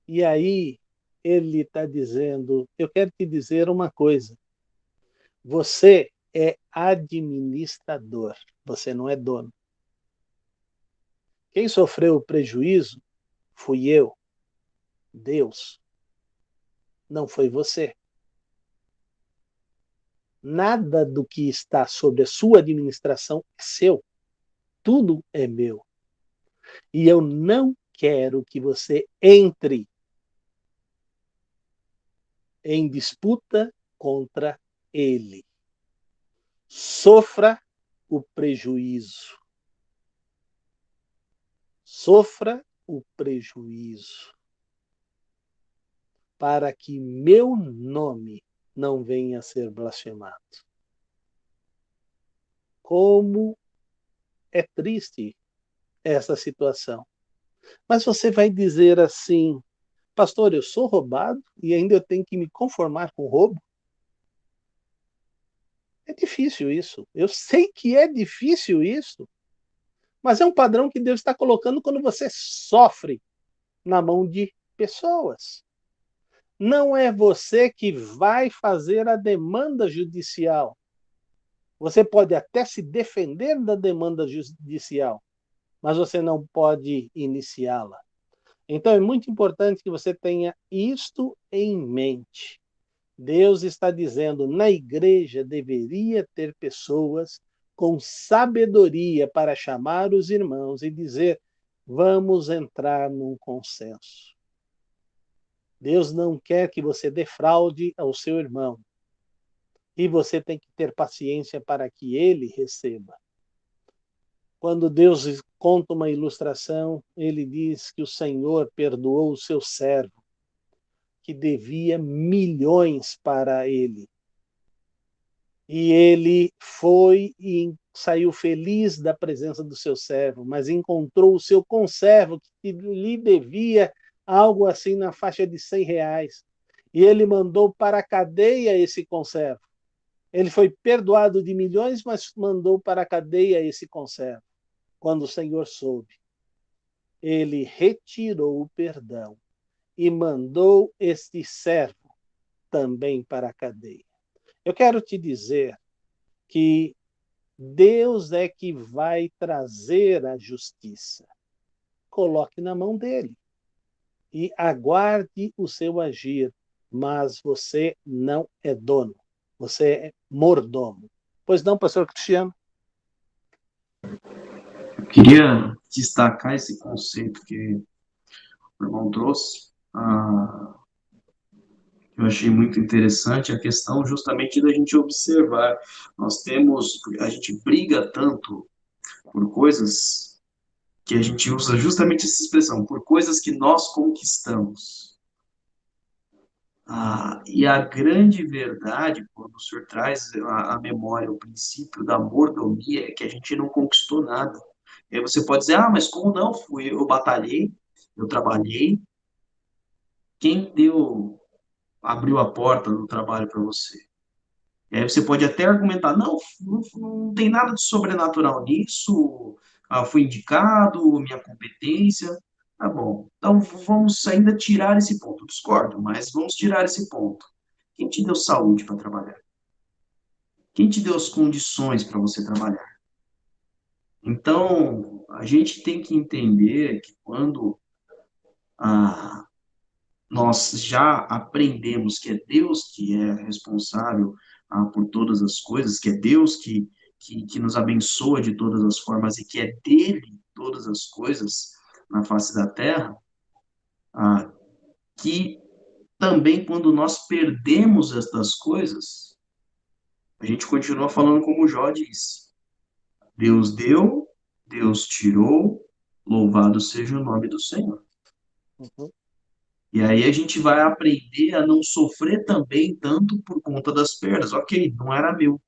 A: E aí, ele está dizendo, eu quero te dizer uma coisa. Você é administrador, você não é dono. Quem sofreu o prejuízo fui eu, Deus. Não foi você. Nada do que está sob a sua administração é seu. Tudo é meu. E eu não quero que você entre em disputa contra ele. Sofra o prejuízo. Sofra o prejuízo. Para que meu nome não venha a ser blasfemado. Como é triste essa situação. Mas você vai dizer assim, pastor, eu sou roubado e ainda eu tenho que me conformar com o roubo? É difícil isso. Eu sei que é difícil isso. Mas é um padrão que Deus está colocando quando você sofre na mão de pessoas. Não é você que vai fazer a demanda judicial. Você pode até se defender da demanda judicial, mas você não pode iniciá-la. Então é muito importante que você tenha isto em mente. Deus está dizendo, na igreja deveria ter pessoas com sabedoria para chamar os irmãos e dizer, vamos entrar num consenso. Deus não quer que você defraude ao seu irmão. E você tem que ter paciência para que ele receba. Quando Deus conta uma ilustração, ele diz que o Senhor perdoou o seu servo, que devia milhões para ele. E ele foi e saiu feliz da presença do seu servo, mas encontrou o seu conservo que lhe devia algo assim na faixa de R$100. E ele mandou para a cadeia esse conservo. Ele foi perdoado de milhões, mas mandou para a cadeia esse conservo. Quando o Senhor soube, ele retirou o perdão e mandou este servo também para a cadeia. Eu quero te dizer que Deus é que vai trazer a justiça. Coloque na mão dele e aguarde o seu agir, mas você não é dono, você é mordomo. Pois não, pastor Cristiano?
B: Eu queria destacar esse conceito que o irmão trouxe. Eu achei muito interessante a questão justamente da gente observar. A gente briga tanto por coisas que a gente usa justamente essa expressão, por coisas que nós conquistamos. E a grande verdade, quando o senhor traz a memória, o princípio da mordomia, é que a gente não conquistou nada. E aí você pode dizer, mas como não? Eu batalhei, Eu trabalhei. Quem abriu a porta do trabalho para você? E aí você pode até argumentar, não, não tem nada de sobrenatural nisso, fui indicado, minha competência. Tá bom, então vamos ainda tirar esse ponto. Eu discordo, mas vamos tirar esse ponto. Quem te deu saúde para trabalhar? Quem te deu as condições para você trabalhar? Então, a gente tem que entender que quando ah, nós já aprendemos que é Deus que é responsável por todas as coisas, que é Deus que nos abençoa de todas as formas e que é dele todas as coisas na face da terra, ah, que também quando nós perdemos estas coisas, a gente continua falando como Jó disse: Deus deu, Deus tirou, louvado seja o nome do Senhor.
A: Uhum.
B: E aí a gente vai aprender a não sofrer também tanto por conta das perdas. Ok, não era meu.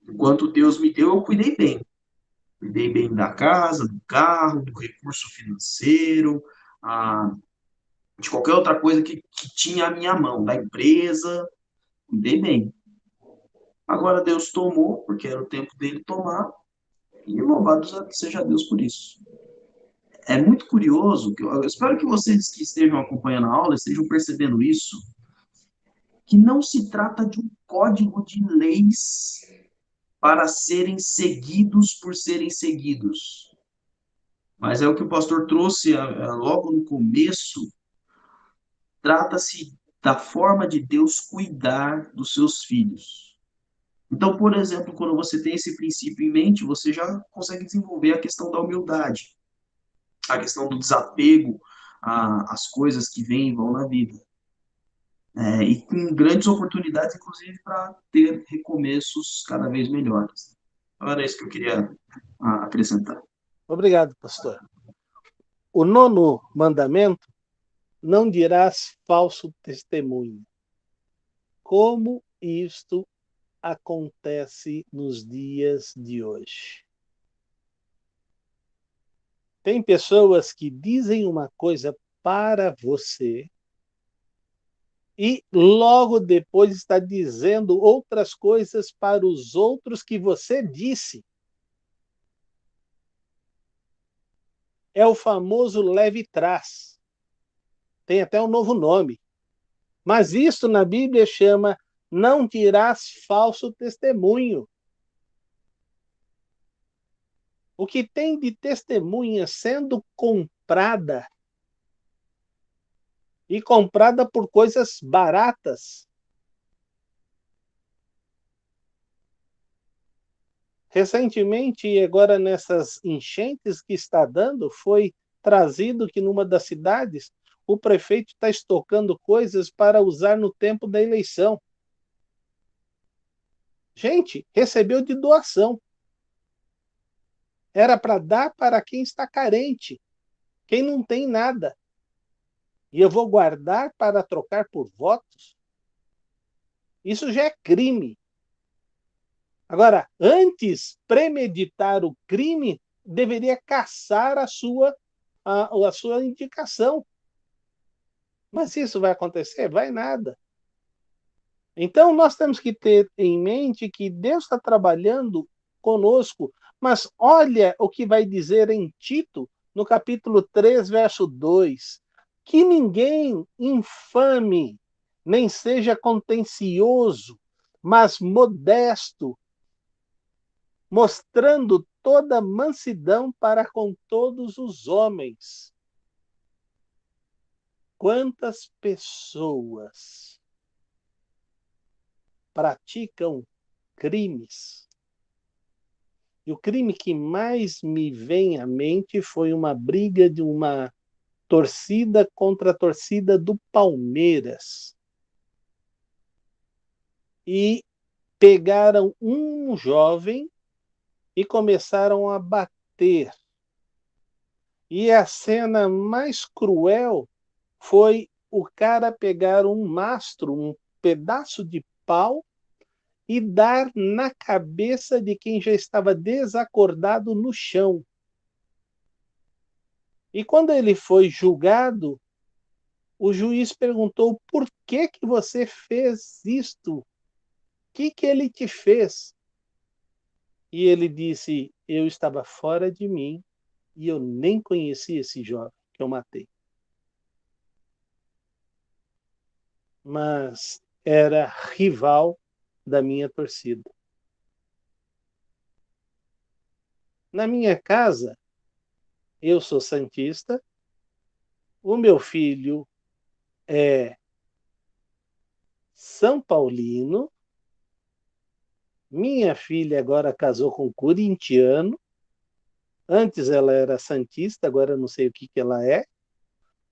B: Enquanto Deus me deu, eu cuidei bem. Cuidei bem da casa, do carro, do recurso financeiro, de qualquer outra coisa que tinha à minha mão, da empresa, cuidei bem. Agora Deus tomou, porque era o tempo dele tomar, e louvado seja Deus por isso. É muito curioso, eu espero que vocês que estejam acompanhando a aula estejam percebendo isso, que não se trata de um código de leis para serem seguidos por serem seguidos. Mas é o que o pastor trouxe logo no começo, trata-se da forma de Deus cuidar dos seus filhos. Então, por exemplo, quando você tem esse princípio em mente, você já consegue desenvolver a questão da humildade, a questão do desapego às coisas que vêm e vão na vida. E com grandes oportunidades, inclusive, para ter recomeços cada vez melhores. Então, era isso que eu queria acrescentar.
A: Obrigado, pastor. O 9º mandamento: não dirás falso testemunho. Como isto acontece nos dias de hoje? Tem pessoas que dizem uma coisa para você e logo depois está dizendo outras coisas para os outros que você disse. É o famoso leve e trás. Tem até um novo nome. Mas isso na Bíblia chama não dirás falso testemunho. O que tem de testemunha sendo comprada, e comprada por coisas baratas. Recentemente, agora nessas enchentes que está dando, foi trazido que numa das cidades o prefeito está estocando coisas para usar no tempo da eleição. Gente, recebeu de doação. Era para dar para quem está carente, quem não tem nada. E eu vou guardar para trocar por votos? Isso já é crime. Agora, antes, premeditar o crime deveria caçar a sua indicação. Mas isso vai acontecer? Vai nada. Então, nós temos que ter em mente que Deus está trabalhando conosco, mas olha o que vai dizer em Tito, no capítulo 3, verso 2, que ninguém infame, nem seja contencioso, mas modesto, mostrando toda mansidão para com todos os homens. Quantas pessoas praticam crimes? E o crime que mais me vem à mente foi uma briga de uma torcida contra a torcida do Palmeiras. E pegaram um jovem e começaram a bater. E a cena mais cruel foi o cara pegar um mastro, um pedaço de pau, e dar na cabeça de quem já estava desacordado no chão. E quando ele foi julgado, o juiz perguntou: por que que você fez isto? O que ele te fez? E ele disse: eu estava fora de mim e eu nem conheci esse jovem que eu matei. Mas era rival da minha torcida. Na minha casa, eu sou santista, o meu filho é São Paulino, minha filha agora casou com um corintiano, antes ela era santista, agora eu não sei o que ela é,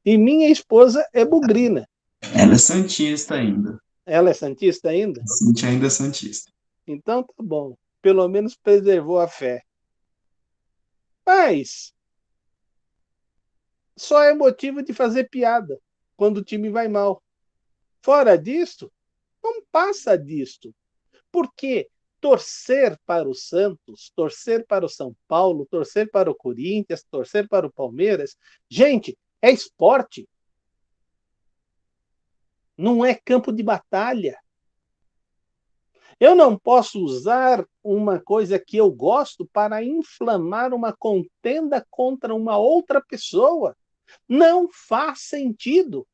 A: e minha esposa é bugrina.
B: Ela é santista ainda.
A: Ela é santista ainda?
B: A Cintia ainda é santista.
A: Então tá bom, pelo menos preservou a fé. Mas só é motivo de fazer piada quando o time vai mal. Fora disto, não passa disto. Porque torcer para o Santos, torcer para o São Paulo, torcer para o Corinthians, torcer para o Palmeiras, gente, é esporte. Não é campo de batalha. Eu não posso usar uma coisa que eu gosto para inflamar uma contenda contra uma outra pessoa. Não faz sentido.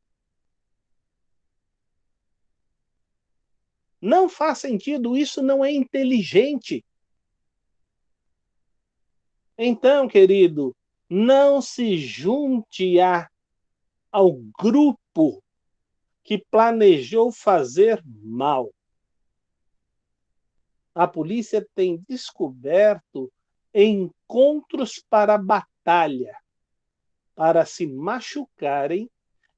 A: Não faz sentido, isso não é inteligente. Então, querido, não se junte ao grupo que planejou fazer mal. A polícia tem descoberto encontros para batalha, para se machucarem,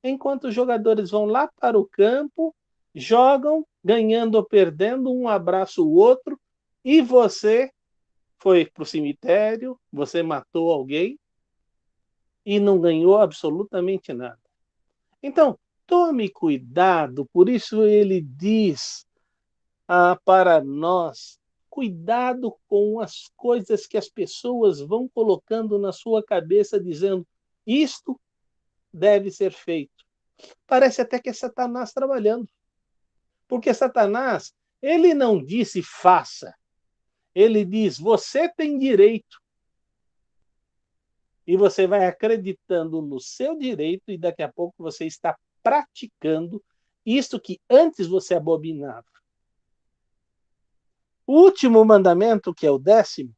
A: enquanto os jogadores vão lá para o campo, jogam, ganhando ou perdendo, um abraça o outro, e você foi para o cemitério, você matou alguém e não ganhou absolutamente nada. Então, tome cuidado, por isso ele diz para nós, cuidado com as coisas que as pessoas vão colocando na sua cabeça, dizendo, isto deve ser feito. Parece até que é Satanás trabalhando. Porque Satanás, ele não disse faça, ele diz, você tem direito. E você vai acreditando no seu direito e daqui a pouco você está praticando isto que antes você abominava. O último mandamento, que é o 10º,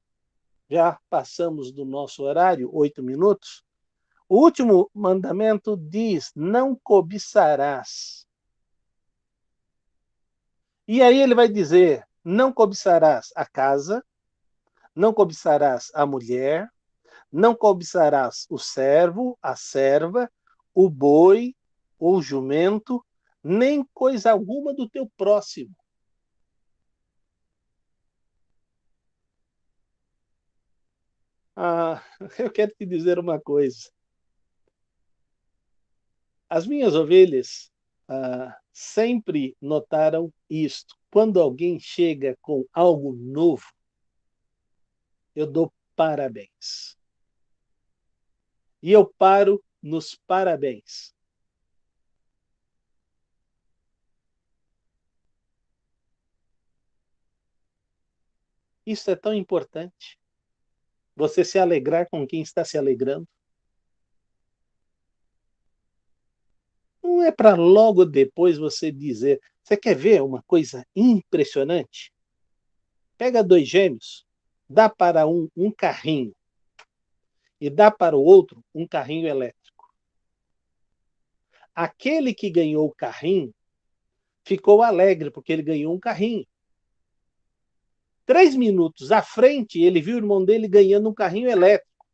A: já passamos do nosso horário, 8 minutos. O último mandamento diz: não cobiçarás. E aí ele vai dizer: não cobiçarás a casa, não cobiçarás a mulher, não cobiçarás o servo, a serva, o boi, o jumento, nem coisa alguma do teu próximo. Eu quero te dizer uma coisa. As minhas ovelhas sempre notaram isto. Quando alguém chega com algo novo, eu dou parabéns. E eu paro nos parabéns. Isso é tão importante. Você se alegrar com quem está se alegrando. Não é para logo depois você dizer, você quer ver uma coisa impressionante? Pega 2 gêmeos, dá para um carrinho e dá para o outro um carrinho elétrico. Aquele que ganhou o carrinho ficou alegre porque ele ganhou um carrinho. 3 minutos à frente, ele viu o irmão dele ganhando um carrinho elétrico.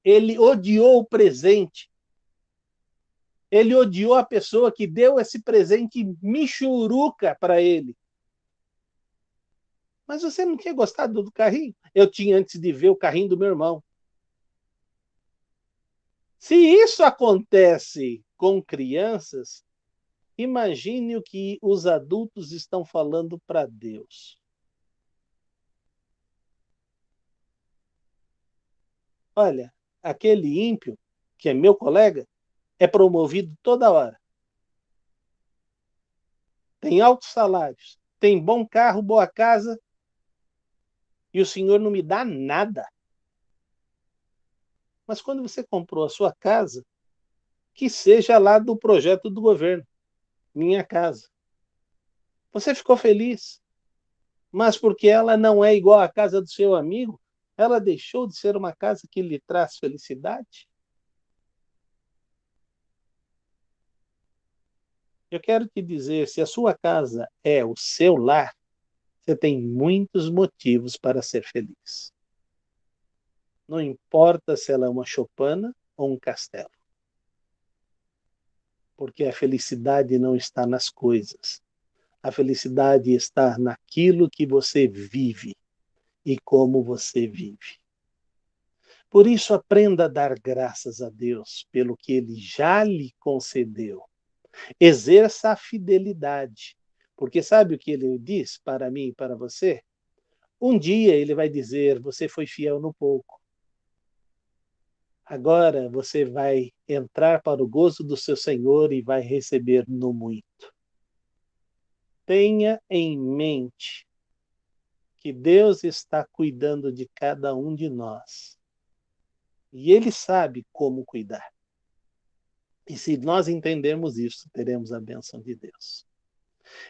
A: Ele odiou o presente. Ele odiou a pessoa que deu esse presente michuruca para ele. Mas você não tinha gostado do carrinho? Eu tinha antes de ver o carrinho do meu irmão. Se isso acontece com crianças, imagine o que os adultos estão falando para Deus. Olha, aquele ímpio que é meu colega, é promovido toda hora. Tem altos salários, tem bom carro, boa casa, e o senhor não me dá nada. Mas quando você comprou a sua casa, que seja lá do projeto do governo, Minha Casa. Você ficou feliz, mas porque ela não é igual à casa do seu amigo, ela deixou de ser uma casa que lhe traz felicidade? Eu quero te dizer, se a sua casa é o seu lar, você tem muitos motivos para ser feliz. Não importa se ela é uma choupana ou um castelo. Porque a felicidade não está nas coisas. A felicidade está naquilo que você vive e como você vive. Por isso, aprenda a dar graças a Deus pelo que Ele já lhe concedeu. Exerça a fidelidade. Porque sabe o que Ele diz para mim e para você? Um dia Ele vai dizer, você foi fiel no pouco. Agora você vai entrar para o gozo do seu Senhor e vai receber no muito. Tenha em mente que Deus está cuidando de cada um de nós. E Ele sabe como cuidar. E se nós entendermos isso, teremos a bênção de Deus.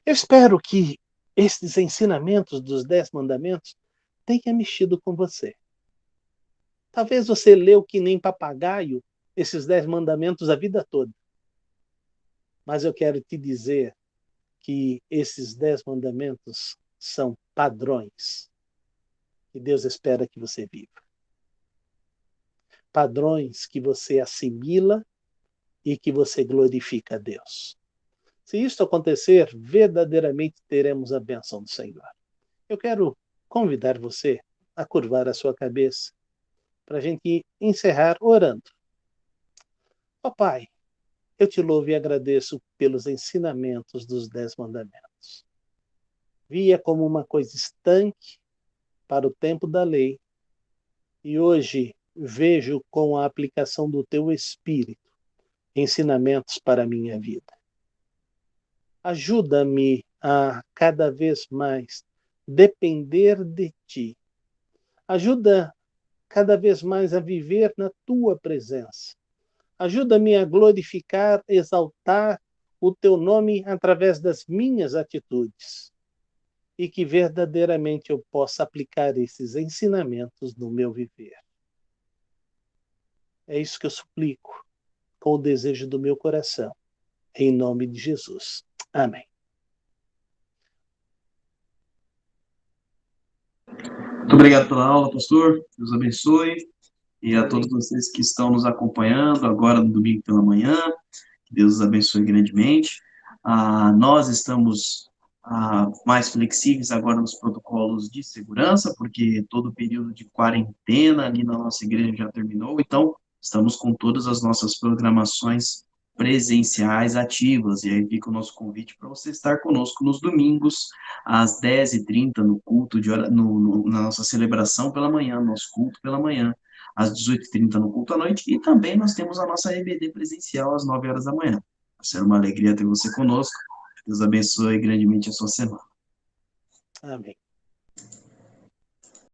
A: Eu espero que esses ensinamentos dos 10 mandamentos tenham mexido com você. Talvez você leu que nem papagaio esses 10 mandamentos a vida toda. Mas eu quero te dizer que esses 10 mandamentos são padrões que Deus espera que você viva. Padrões que você assimila e que você glorifica a Deus. Se isso acontecer, verdadeiramente teremos a bênção do Senhor. Eu quero convidar você a curvar a sua cabeça para a gente encerrar orando. Ó Pai, eu te louvo e agradeço pelos ensinamentos dos 10 mandamentos. Via como uma coisa estanque para o tempo da lei e hoje vejo com a aplicação do teu Espírito ensinamentos para a minha vida. Ajuda-me a cada vez mais depender de ti. Ajuda cada vez mais a viver na tua presença. Ajuda-me a glorificar, exaltar o teu nome através das minhas atitudes. E que verdadeiramente eu possa aplicar esses ensinamentos no meu viver. É isso que eu suplico, com o desejo do meu coração. Em nome de Jesus. Amém.
B: Muito obrigado pela aula, pastor. Deus abençoe. E a todos vocês que estão nos acompanhando agora no domingo pela manhã. Que Deus os abençoe grandemente. Nós estamos mais flexíveis agora nos protocolos de segurança, porque todo o período de quarentena ali na nossa igreja já terminou, então estamos com todas as nossas programações presenciais ativas, e aí fica o nosso convite para você estar conosco nos domingos, às 10h30, no culto, na nossa celebração pela manhã, nosso culto pela manhã, às 18h30 no culto à noite, e também nós temos a nossa EBD presencial às 9h da manhã. Vai ser uma alegria ter você conosco. Deus abençoe grandemente a sua semana.
A: Amém.